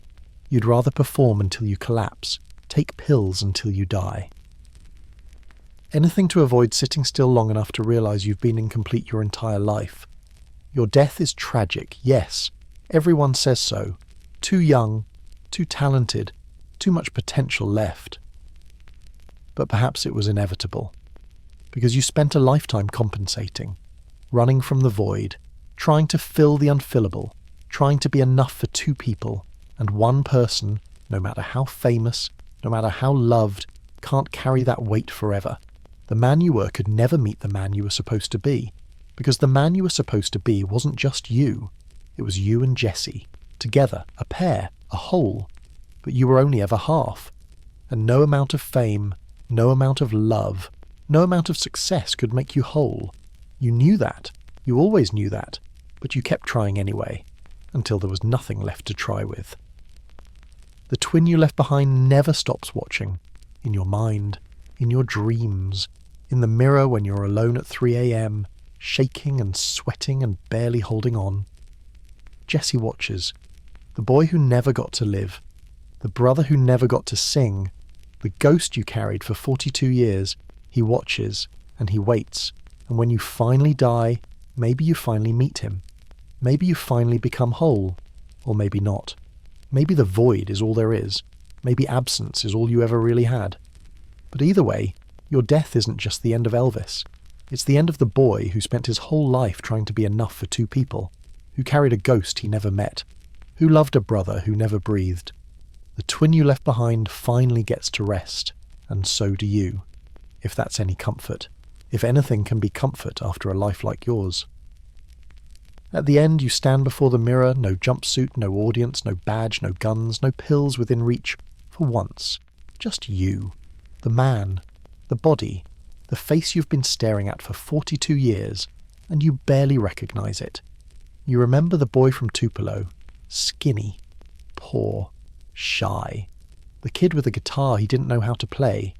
You'd rather perform until you collapse, take pills until you die. Anything to avoid sitting still long enough to realize you've been incomplete your entire life. Your death is tragic, yes, everyone says so. Too young, too talented, too much potential left. But perhaps it was inevitable. Because you spent a lifetime compensating, running from the void, trying to fill the unfillable, trying to be enough for two people, and one person, no matter how famous, no matter how loved, can't carry that weight forever. The man you were could never meet the man you were supposed to be, because the man you were supposed to be wasn't just you, it was you and Jesse, together, a pair, a whole. But you were only ever half, and no amount of fame, no amount of love, no amount of success could make you whole. You knew that, you always knew that, but you kept trying anyway, until there was nothing left to try with. The twin you left behind never stops watching, in your mind, in your dreams, in the mirror when you're alone at 3 a.m, shaking and sweating and barely holding on. Jesse watches, the boy who never got to live, the brother who never got to sing, the ghost you carried for 42 years, he watches and he waits, and when you finally die, maybe you finally meet him. Maybe you finally become whole, or maybe not. Maybe the void is all there is. Maybe absence is all you ever really had. But either way, your death isn't just the end of Elvis. It's the end of the boy who spent his whole life trying to be enough for two people, who carried a ghost he never met, who loved a brother who never breathed. The twin you left behind finally gets to rest, and so do you, if that's any comfort, if anything can be comfort after a life like yours. At the end, you stand before the mirror, no jumpsuit, no audience, no badge, no guns, no pills within reach, for once. Just you, the man, the body, the face you've been staring at for 42 years, and you barely recognize it. You remember the boy from Tupelo, skinny, poor, shy. The kid with a guitar he didn't know how to play.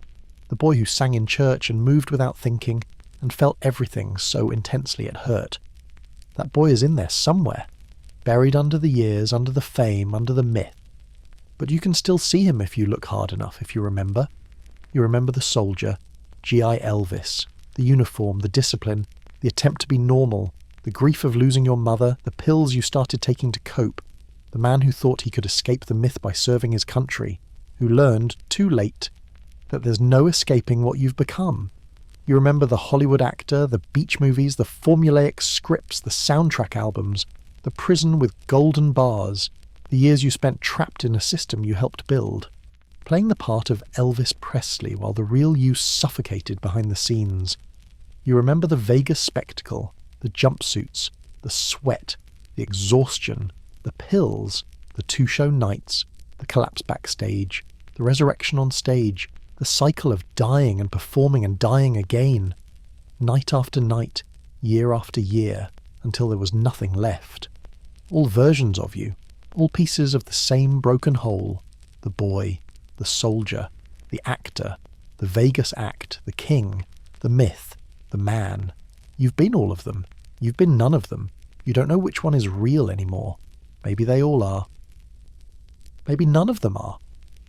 The boy who sang in church and moved without thinking and felt everything so intensely it hurt. That boy is in there somewhere, buried under the years, under the fame, under the myth. But you can still see him if you look hard enough, if you remember. You remember the soldier, G.I. Elvis, the uniform, the discipline, the attempt to be normal, the grief of losing your mother, the pills you started taking to cope, the man who thought he could escape the myth by serving his country, who learned, too late, that there's no escaping what you've become. You remember the Hollywood actor, the beach movies, the formulaic scripts, the soundtrack albums, the prison with golden bars, the years you spent trapped in a system you helped build, playing the part of Elvis Presley while the real you suffocated behind the scenes. You remember the Vegas spectacle, the jumpsuits, the sweat, the exhaustion, the pills, the two-show nights, the collapse backstage, the resurrection on stage, the cycle of dying and performing and dying again, night after night, year after year, until there was nothing left. All versions of you, all pieces of the same broken whole, the boy, the soldier, the actor, the Vegas act, the king, the myth, the man. You've been all of them. You've been none of them. You don't know which one is real anymore. Maybe they all are. Maybe none of them are.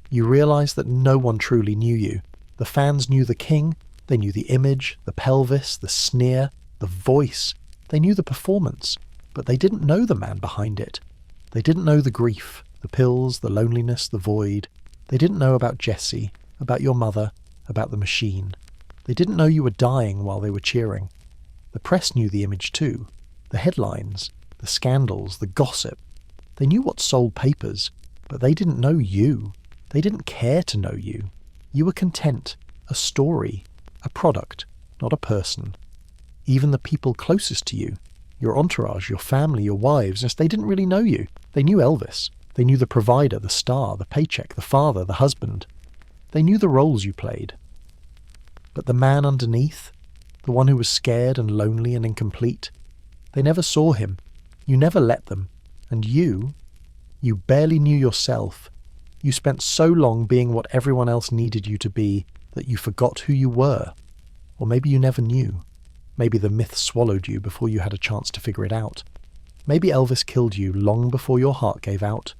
You realise that no one truly knew you. The fans knew the king, they knew the image, the pelvis, the sneer, the voice. They knew the performance, but they didn't know the man behind it. They didn't know the grief, the pills, the loneliness, the void. They didn't know about Jesse, about your mother, about the machine. They didn't know you were dying while they were cheering. The press knew the image too. The headlines, the scandals, the gossip. They knew what sold papers, but they didn't know you. They didn't care to know you. You were content, a story, a product, not a person. Even the people closest to you, your entourage, your family, your wives, they didn't really know you. They knew Elvis. They knew the provider, the star, the paycheck, the father, the husband. They knew the roles you played. But the man underneath, the one who was scared and lonely and incomplete, they never saw him. You never let them. And you barely knew yourself. You spent so long being what everyone else needed you to be that you forgot who you were. Or maybe you never knew. Maybe the myth swallowed you before you had a chance to figure it out. Maybe Elvis killed you long before your heart gave out.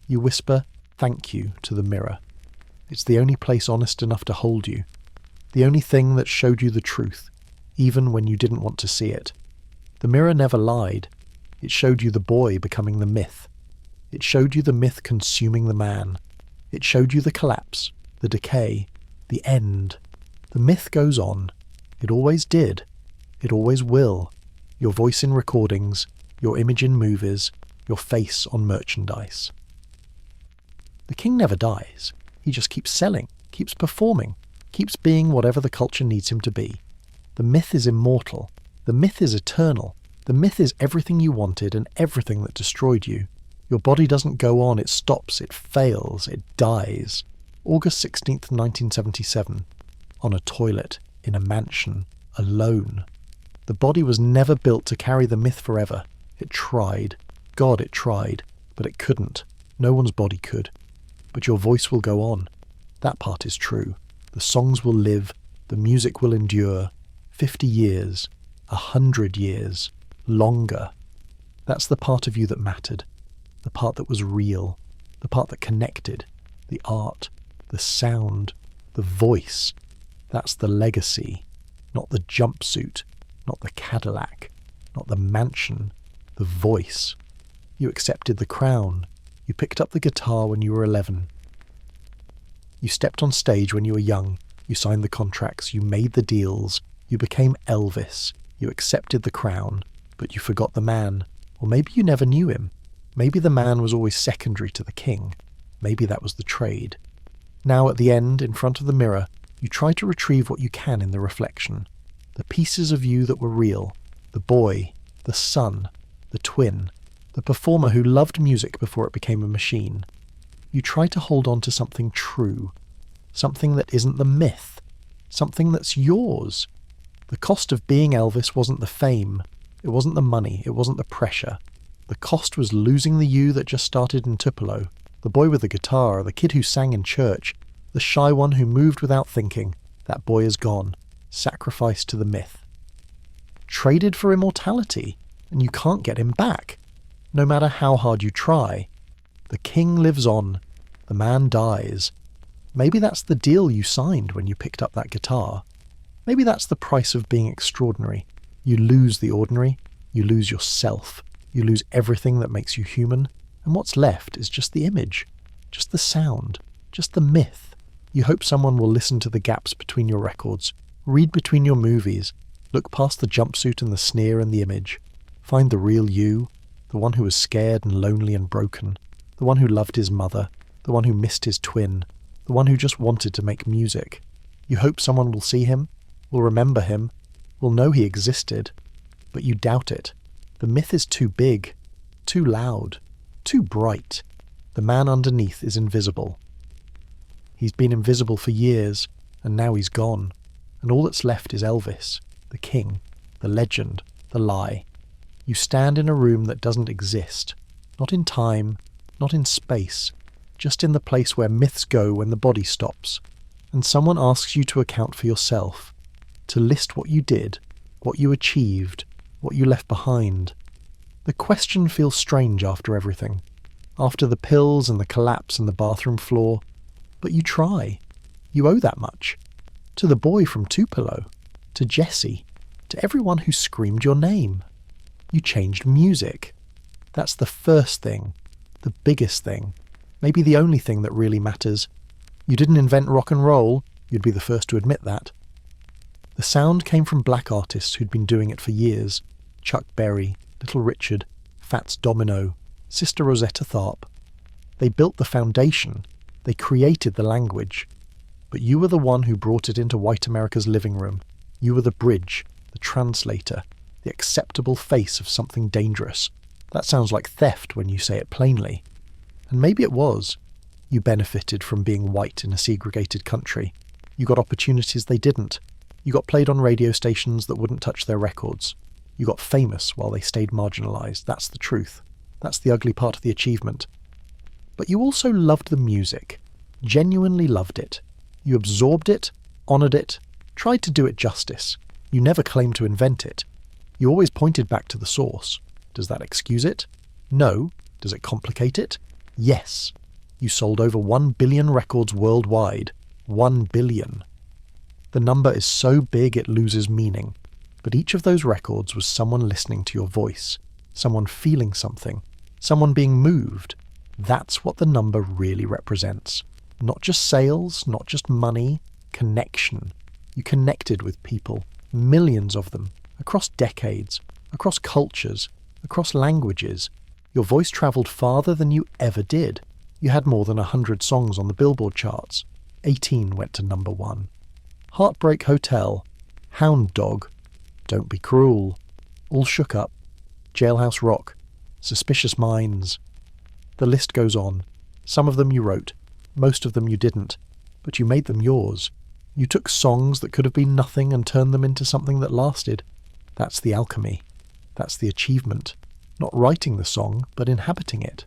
You whisper thank you to the mirror. It's the only place honest enough to hold you. The only thing that showed you the truth, even when you didn't want to see it. The mirror never lied. It showed you the boy becoming the myth. It showed you the myth consuming the man. It showed you the collapse, the decay, the end. The myth goes on. It always did. It always will. Your voice in recordings, your image in movies, your face on merchandise. The king never dies. He just keeps selling, keeps performing, keeps being whatever the culture needs him to be. The myth is immortal. The myth is eternal. The myth is everything you wanted and everything that destroyed you. Your body doesn't go on, it stops, it fails, it dies. August 16th, 1977. On a toilet, in a mansion, alone. The body was never built to carry the myth forever. It tried. God, it tried. But it couldn't. No one's body could. But your voice will go on. That part is true. The songs will live. The music will endure. 50 years. 100 years. Longer. That's the part of you that mattered. The part that was real. The part that connected. The art. The sound. The voice. That's the legacy. Not the jumpsuit. Not the Cadillac. Not the mansion. The voice. You accepted the crown. You picked up the guitar when you were 11. You stepped on stage when you were young. You signed the contracts. You made the deals. You became Elvis. You accepted the crown. But you forgot the man. Or maybe you never knew him. Maybe the man was always secondary to the king. Maybe that was the trade. Now at the end, in front of the mirror, you try to retrieve what you can in the reflection. The pieces of you that were real. The boy. The son. The twin. The performer who loved music before it became a machine. You try to hold on to something true. Something that isn't the myth. Something that's yours. The cost of being Elvis wasn't the fame. It wasn't the money. It wasn't the pressure. The cost was losing the you that just started in Tupelo. The boy with the guitar, the kid who sang in church, the shy one who moved without thinking. That boy is gone. Sacrificed to the myth. Traded for immortality, and you can't get him back. No matter how hard you try. The king lives on. The man dies. Maybe that's the deal you signed when you picked up that guitar. Maybe that's the price of being extraordinary. You lose the ordinary. You lose yourself. You lose everything that makes you human. And what's left is just the image. Just the sound. Just the myth. You hope someone will listen to the gaps between your records. Read between your movies. Look past the jumpsuit and the sneer and the image. Find the real you. The one who was scared and lonely and broken. The one who loved his mother. The one who missed his twin. The one who just wanted to make music. You hope someone will see him, will remember him, will know he existed, but you doubt it. The myth is too big, too loud, too bright. The man underneath is invisible. He's been invisible for years, and now he's gone. And all that's left is Elvis, the king, the legend, the lie. You stand in a room that doesn't exist, not in time, not in space, just in the place where myths go when the body stops. And someone asks you to account for yourself, to list what you did, what you achieved, what you left behind. The question feels strange after everything, after the pills and the collapse and the bathroom floor. But you try. You owe that much. To the boy from Tupelo, to Jesse, to everyone who screamed your name. You changed music. That's the first thing, the biggest thing, maybe the only thing that really matters. You didn't invent rock and roll, you'd be the first to admit that. The sound came from black artists who'd been doing it for years. Chuck Berry, Little Richard, Fats Domino, Sister Rosetta Tharpe. They built the foundation. They created the language. But you were the one who brought it into white America's living room. You were the bridge, the translator, the acceptable face of something dangerous. That sounds like theft when you say it plainly. And maybe it was. You benefited from being white in a segregated country. You got opportunities they didn't. You got played on radio stations that wouldn't touch their records. You got famous while they stayed marginalised. That's the truth. That's the ugly part of the achievement. But you also loved the music. Genuinely loved it. You absorbed it, honoured it, tried to do it justice. You never claimed to invent it. You always pointed back to the source. Does that excuse it? No. Does it complicate it? Yes. You sold over 1 billion records worldwide. 1 billion. The number is so big it loses meaning. But each of those records was someone listening to your voice, someone feeling something, someone being moved. That's what the number really represents. Not just sales, not just money, connection. You connected with people, millions of them, across decades, across cultures, across languages. Your voice travelled farther than you ever did. You had more than 100 songs on the Billboard charts. 18 went to number 1. Heartbreak Hotel, Hound Dog, Don't Be Cruel, All Shook Up, Jailhouse Rock, Suspicious Minds. The list goes on. Some of them you wrote, most of them you didn't, but you made them yours. You took songs that could have been nothing and turned them into something that lasted. That's the alchemy. That's the achievement. Not writing the song, but inhabiting it.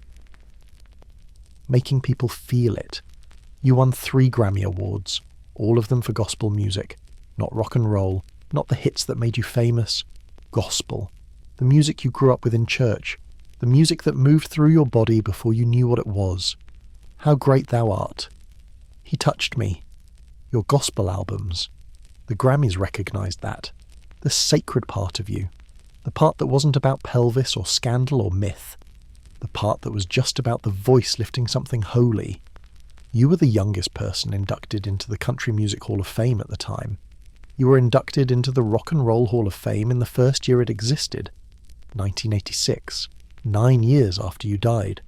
Making people feel it. You won 3 Grammy Awards, all of them for gospel music. Not rock and roll, not the hits that made you famous. Gospel. The music you grew up with in church. The music that moved through your body before you knew what it was. How Great Thou Art. He Touched Me. Your gospel albums. The Grammys recognised that. The sacred part of you. The part that wasn't about pelvis or scandal or myth. The part that was just about the voice lifting something holy. You were the youngest person inducted into the Country Music Hall of Fame at the time. You were inducted into the Rock and Roll Hall of Fame in the first year it existed, 1986, 9 years after you died.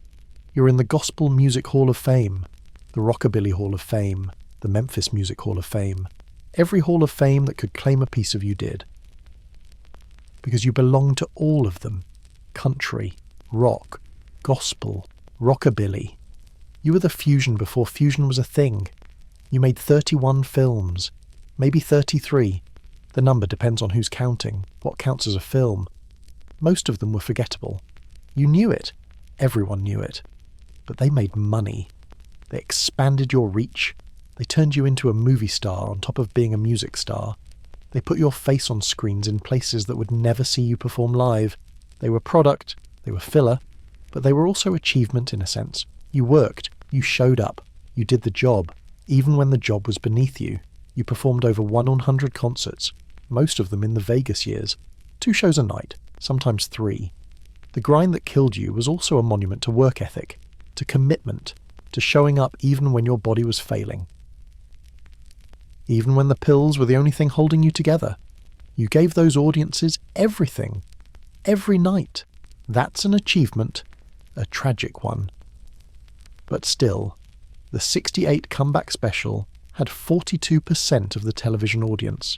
You're in the Gospel Music Hall of Fame, the Rockabilly Hall of Fame, the Memphis Music Hall of Fame. Every Hall of Fame that could claim a piece of you did. Because you belong to all of them. Country, rock, gospel, rockabilly. You were the fusion before fusion was a thing. You made 31 films, maybe 33. The number depends on who's counting, what counts as a film. Most of them were forgettable. You knew it. Everyone knew it. But they made money. They expanded your reach. They turned you into a movie star on top of being a music star. They put your face on screens in places that would never see you perform live. They were product, they were filler, but they were also achievement in a sense. You worked, you showed up, you did the job, even when the job was beneath you. You performed over 100 concerts, most of them in the Vegas years. 2 shows a night, sometimes 3. The grind that killed you was also a monument to work ethic, to commitment, to showing up even when your body was failing. Even when the pills were the only thing holding you together. You gave those audiences everything. Every night. That's an achievement. A tragic one. But still, the 68 comeback special had 42% of the television audience.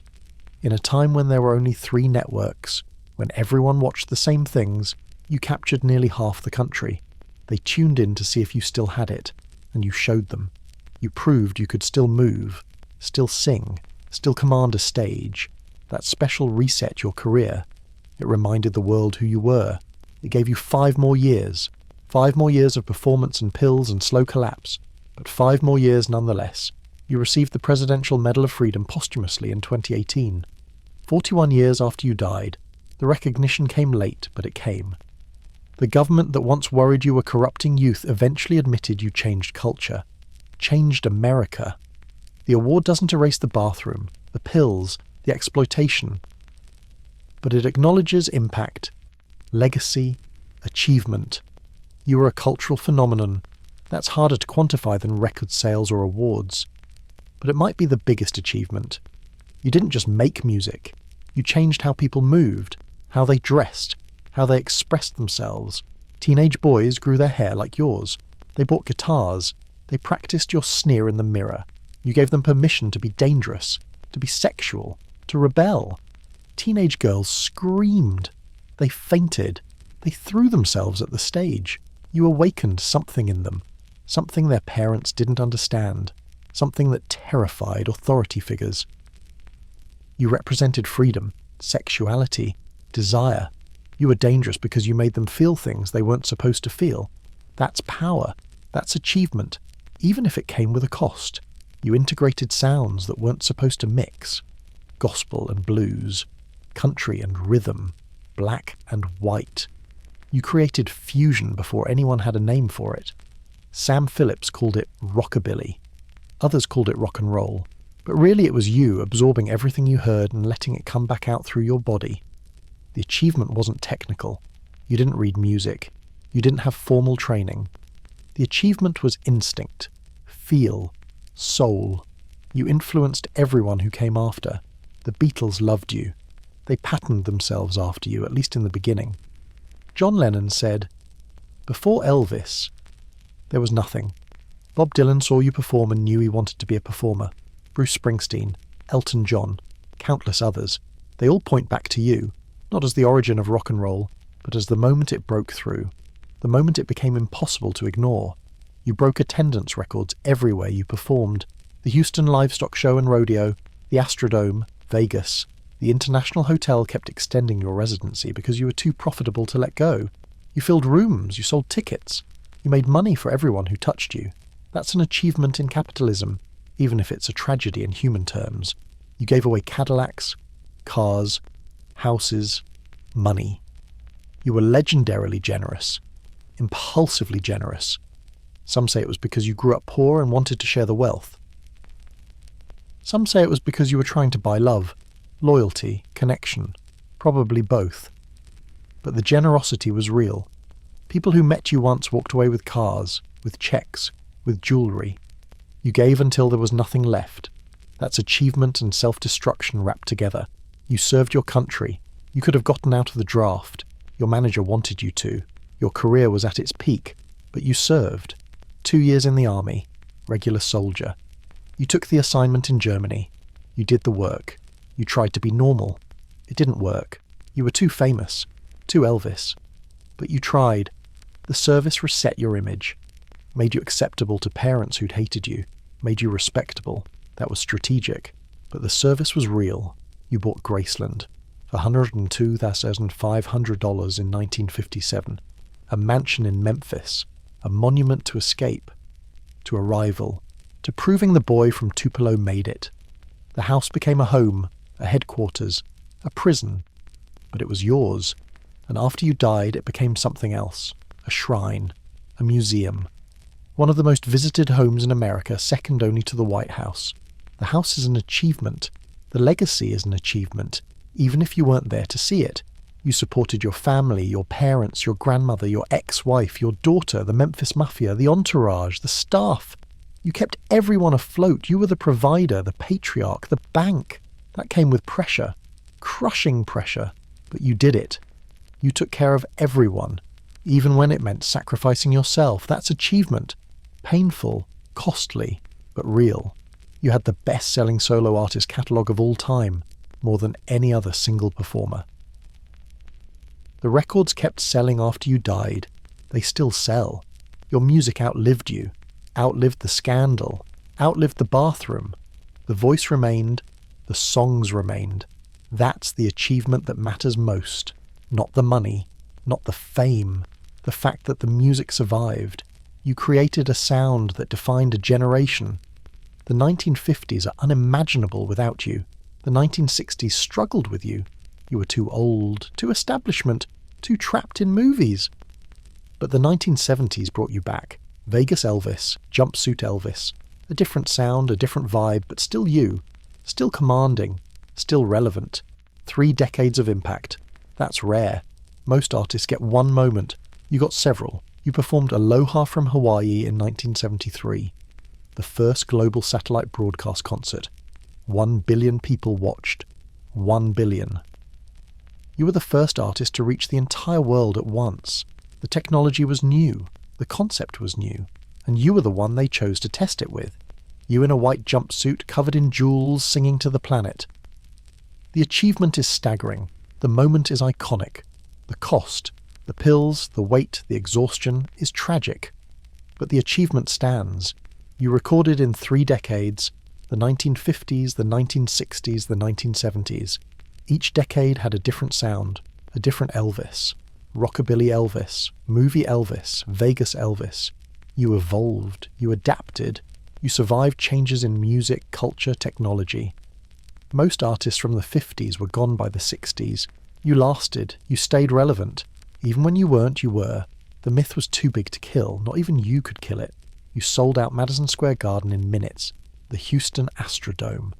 In a time when there were only 3 networks, When everyone watched the same things, you captured nearly half the country. They tuned in to see if you still had it, and you showed them. You proved you could still move, still sing, still command a stage. That special reset your career. It reminded the world who you were. It gave you 5 more years. 5 more years of performance and pills and slow collapse. But 5 more years nonetheless. You received the Presidential Medal of Freedom posthumously in 2018. 41 years after you died, the recognition came late, but it came. The government that once worried you were corrupting youth eventually admitted you changed culture. Changed America. The award doesn't erase the bathroom, the pills, the exploitation. But it acknowledges impact, legacy, achievement. You were a cultural phenomenon. That's harder to quantify than record sales or awards. But it might be the biggest achievement. You didn't just make music. You changed how people moved, how they dressed, how they expressed themselves. Teenage boys grew their hair like yours. They bought guitars. They practiced your sneer in the mirror. You gave them permission to be dangerous, to be sexual, to rebel. Teenage girls screamed. They fainted. They threw themselves at the stage. You awakened something in them, something their parents didn't understand, something that terrified authority figures. You represented freedom, sexuality, desire. You were dangerous because you made them feel things they weren't supposed to feel. That's power. That's achievement, even if it came with a cost. You integrated sounds that weren't supposed to mix. Gospel and blues, country and rhythm, black and white. You created fusion before anyone had a name for it. Sam Phillips called it rockabilly. Others called it rock and roll. But really it was you absorbing everything you heard and letting it come back out through your body. The achievement wasn't technical. You didn't read music. You didn't have formal training. The achievement was instinct, feel, soul. You influenced everyone who came after. The Beatles loved you. They patterned themselves after you, at least in the beginning. John Lennon said, "Before Elvis, there was nothing. Bob Dylan saw you perform and knew he wanted to be a performer. Bruce Springsteen, Elton John, countless others. They all point back to you, not as the origin of rock and roll, but as the moment it broke through, the moment it became impossible to ignore. You broke attendance records everywhere you performed. The Houston Livestock Show and Rodeo, the Astrodome, Vegas. The International Hotel kept extending your residency because you were too profitable to let go. You filled rooms, you sold tickets. You made money for everyone who touched you. That's an achievement in capitalism, even if it's a tragedy in human terms. You gave away Cadillacs, cars, houses, money. You were legendarily generous, impulsively generous. Some say it was because you grew up poor and wanted to share the wealth. Some say it was because you were trying to buy love, loyalty, connection, probably both. But the generosity was real. People who met you once walked away with cars, with checks, with jewellery. You gave until there was nothing left. That's achievement and self-destruction wrapped together. You served your country. You could have gotten out of the draft. Your manager wanted you to. Your career was at its peak, but you served. 2 years in the army, regular soldier. You took the assignment in Germany. You did the work. You tried to be normal. It didn't work. You were too famous, too Elvis. But you tried. The service reset your image, made you acceptable to parents who'd hated you, made you respectable. That was strategic. But the service was real. You bought Graceland for $102,500 in 1957. A mansion in Memphis. A monument to escape. To arrival. To proving the boy from Tupelo made it. The house became a home, a headquarters, a prison. But it was yours. And after you died, it became something else. A shrine. A museum. One of the most visited homes in America, second only to the White House. The house is an achievement. The legacy is an achievement, even if you weren't there to see it. You supported your family, your parents, your grandmother, your ex-wife, your daughter, the Memphis Mafia, the entourage, the staff. You kept everyone afloat. You were the provider, the patriarch, the bank. That came with pressure, crushing pressure, but you did it. You took care of everyone, even when it meant sacrificing yourself. That's achievement. Painful, costly, but real. You had the best-selling solo artist catalogue of all time, more than any other single performer. The records kept selling after you died. They still sell. Your music outlived you, outlived the scandal, outlived the bathroom. The voice remained, the songs remained. That's the achievement that matters most. Not the money, not the fame, the fact that the music survived. You created a sound that defined a generation. The 1950s are unimaginable without you. The 1960s struggled with you. You were too old, too establishment, too trapped in movies. But the 1970s brought you back. Vegas Elvis, jumpsuit Elvis. A different sound, a different vibe, but still you. Still commanding, still relevant. 3 decades of impact. That's rare. Most artists get one moment. You got several. You performed Aloha from Hawaii in 1973. The first global satellite broadcast concert. 1 billion people watched. 1 billion. You were the first artist to reach the entire world at once. The technology was new. The concept was new. And you were the one they chose to test it with. You in a white jumpsuit covered in jewels singing to the planet. The achievement is staggering. The moment is iconic. The cost, the pills, the weight, the exhaustion is tragic. But the achievement stands. You recorded in 3 decades, the 1950s, the 1960s, the 1970s. Each decade had a different sound, a different Elvis. Rockabilly Elvis, movie Elvis, Vegas Elvis. You evolved, you adapted, you survived changes in music, culture, technology. Most artists from the 50s were gone by the 60s. You lasted, you stayed relevant. Even when you weren't, you were. The myth was too big to kill, not even you could kill it. You sold out Madison Square Garden in minutes, the Houston Astrodome.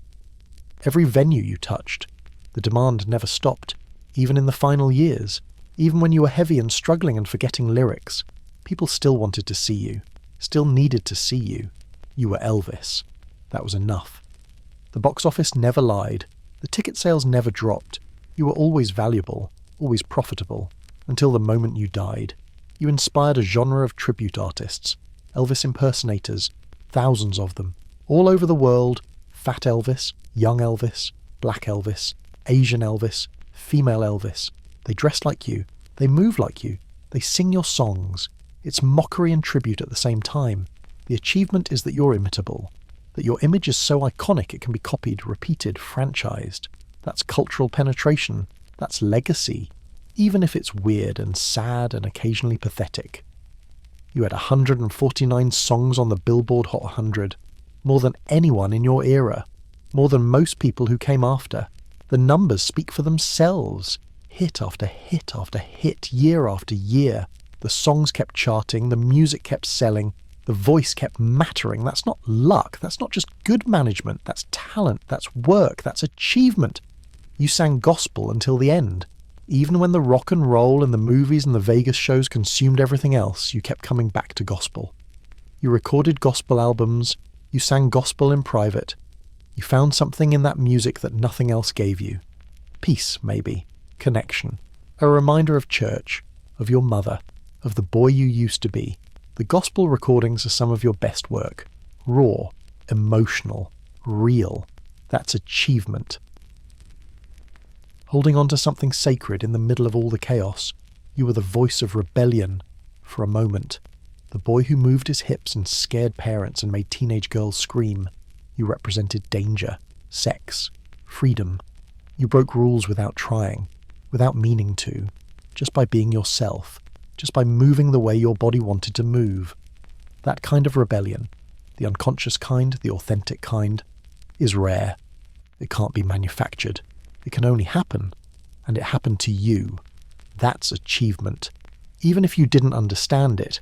Every venue you touched. The demand never stopped, even in the final years. Even when you were heavy and struggling and forgetting lyrics, people still wanted to see you, still needed to see you. You were Elvis. That was enough. The box office never lied. The ticket sales never dropped. You were always valuable, always profitable, until the moment you died. You inspired a genre of tribute artists, Elvis impersonators, thousands of them, all over the world. Fat Elvis, young Elvis, black Elvis, Asian Elvis, female Elvis. They dress like you, they move like you, they sing your songs. It's mockery and tribute at the same time. The achievement is that you're imitable, that your image is so iconic it can be copied, repeated, franchised. That's cultural penetration, that's legacy, even if it's weird and sad and occasionally pathetic. You had 149 songs on the Billboard Hot 100, more than anyone in your era, more than most people who came after. The numbers speak for themselves. Hit after hit after hit, year after year. The songs kept charting, the music kept selling, the voice kept mattering. That's not luck, that's not just good management, that's talent, that's work, that's achievement. You sang gospel until the end. Even when the rock and roll and the movies and the Vegas shows consumed everything else, you kept coming back to gospel. You recorded gospel albums, you sang gospel in private. You found something in that music that nothing else gave you. Peace, maybe. Connection. A reminder of church, of your mother, of the boy you used to be. The gospel recordings are some of your best work. Raw, emotional, real. That's achievement. Holding on to something sacred in the middle of all the chaos, you were the voice of rebellion for a moment. The boy who moved his hips and scared parents and made teenage girls scream. You represented danger, sex, freedom. You broke rules without trying, without meaning to, just by being yourself, just by moving the way your body wanted to move. That kind of rebellion, the unconscious kind, the authentic kind, is rare. It can't be manufactured. It can only happen, and it happened to you. That's achievement. Even if you didn't understand it,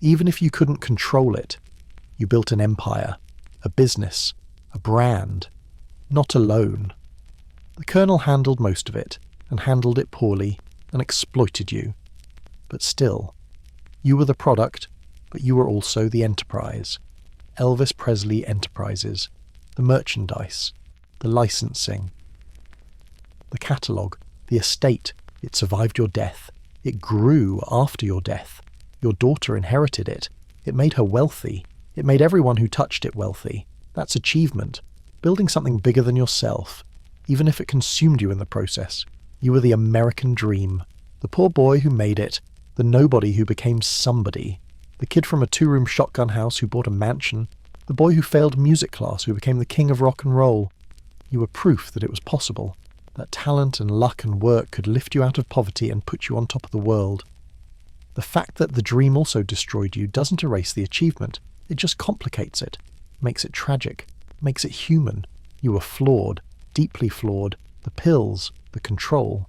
even if you couldn't control it, you built an empire, a business, a brand, not alone. The Colonel handled most of it, and handled it poorly, and exploited you. But still, you were the product, but you were also the enterprise. Elvis Presley Enterprises, the merchandise, the licensing, the catalogue, the estate. It survived your death. It grew after your death. Your daughter inherited it. It made her wealthy. It made everyone who touched it wealthy. That's achievement. Building something bigger than yourself, even if it consumed you in the process. You were the American dream, The poor boy who made it, the nobody who became somebody, the kid from a 2-room shotgun house who bought a mansion, the boy who failed music class who became the king of rock and roll. You were proof that it was possible, that talent and luck and work could lift you out of poverty and put you on top of the world. The fact that the dream also destroyed you doesn't erase the achievement. It just complicates it, makes it tragic, makes it human. You were flawed, deeply flawed. The pills, the control.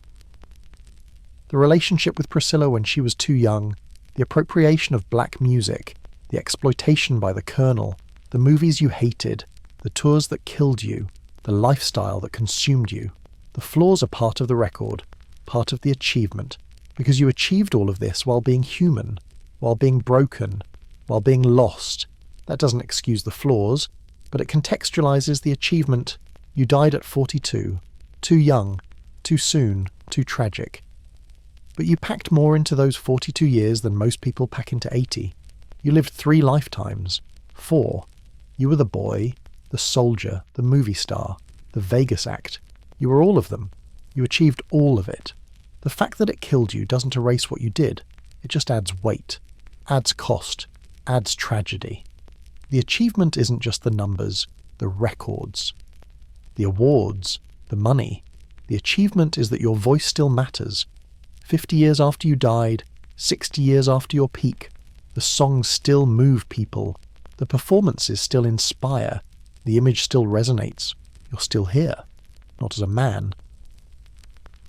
The relationship with Priscilla when she was too young, the appropriation of black music, the exploitation by the Colonel, the movies you hated, the tours that killed you, the lifestyle that consumed you. The flaws are part of the record, part of the achievement, because you achieved all of this while being human, while being broken, while being lost. That doesn't excuse the flaws, but it contextualizes the achievement. You died at 42, too young, too soon, too tragic. But you packed more into those 42 years than most people pack into 80. You lived 3 lifetimes. 4. You were the boy, the soldier, the movie star, the Vegas act. You were all of them. You achieved all of it. The fact that it killed you doesn't erase what you did. It just adds weight, adds cost, adds tragedy. The achievement isn't just the numbers, the records, the awards, the money. The achievement is that your voice still matters. 50 years after you died, 60 years after your peak, the songs still move people. The performances still inspire. The image still resonates. You're still here, not as a man.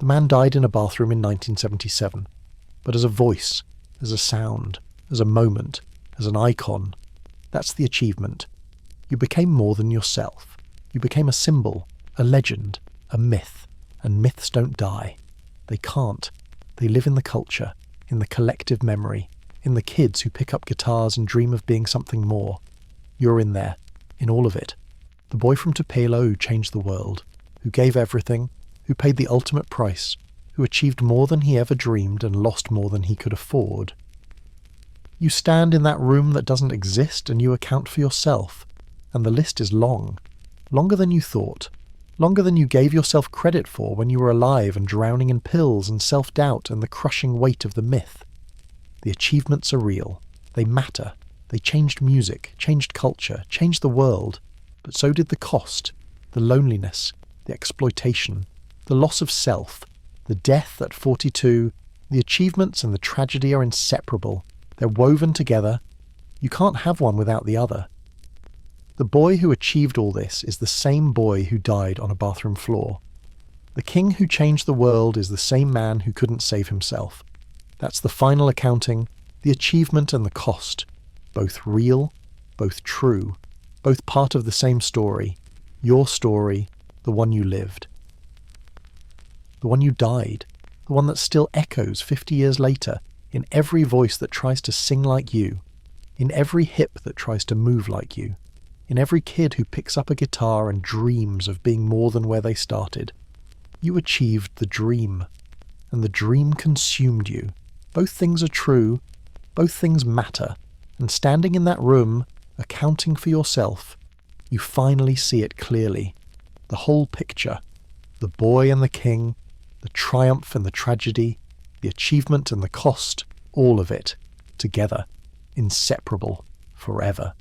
The man died in a bathroom in 1977, but as a voice, as a sound, as a moment, as an icon. That's the achievement. You became more than yourself. You became a symbol, a legend, a myth. And myths don't die. They can't. They live in the culture, in the collective memory, in the kids who pick up guitars and dream of being something more. You're in there, in all of it. The boy from Tupelo who changed the world, who gave everything, who paid the ultimate price, who achieved more than he ever dreamed and lost more than he could afford. You stand in that room that doesn't exist and you account for yourself. And the list is long. Longer than you thought. Longer than you gave yourself credit for when you were alive and drowning in pills and self-doubt and the crushing weight of the myth. The achievements are real. They matter. They changed music, changed culture, changed the world. But so did the cost, the loneliness, the exploitation, the loss of self, the death at 42. The achievements and the tragedy are inseparable. They're woven together. You can't have one without the other. The boy who achieved all this is the same boy who died on a bathroom floor. The king who changed the world is the same man who couldn't save himself. That's the final accounting, the achievement and the cost. Both real, both true, both part of the same story. Your story, the one you lived. The one you died, the one that still echoes 50 years later in every voice that tries to sing like you, in every hip that tries to move like you. In every kid who picks up a guitar and dreams of being more than where they started. You achieved the dream, and the dream consumed you. Both things are true, both things matter, and standing in that room, accounting for yourself, you finally see it clearly. The whole picture, the boy and the king, the triumph and the tragedy, the achievement and the cost, all of it, together, inseparable, forever.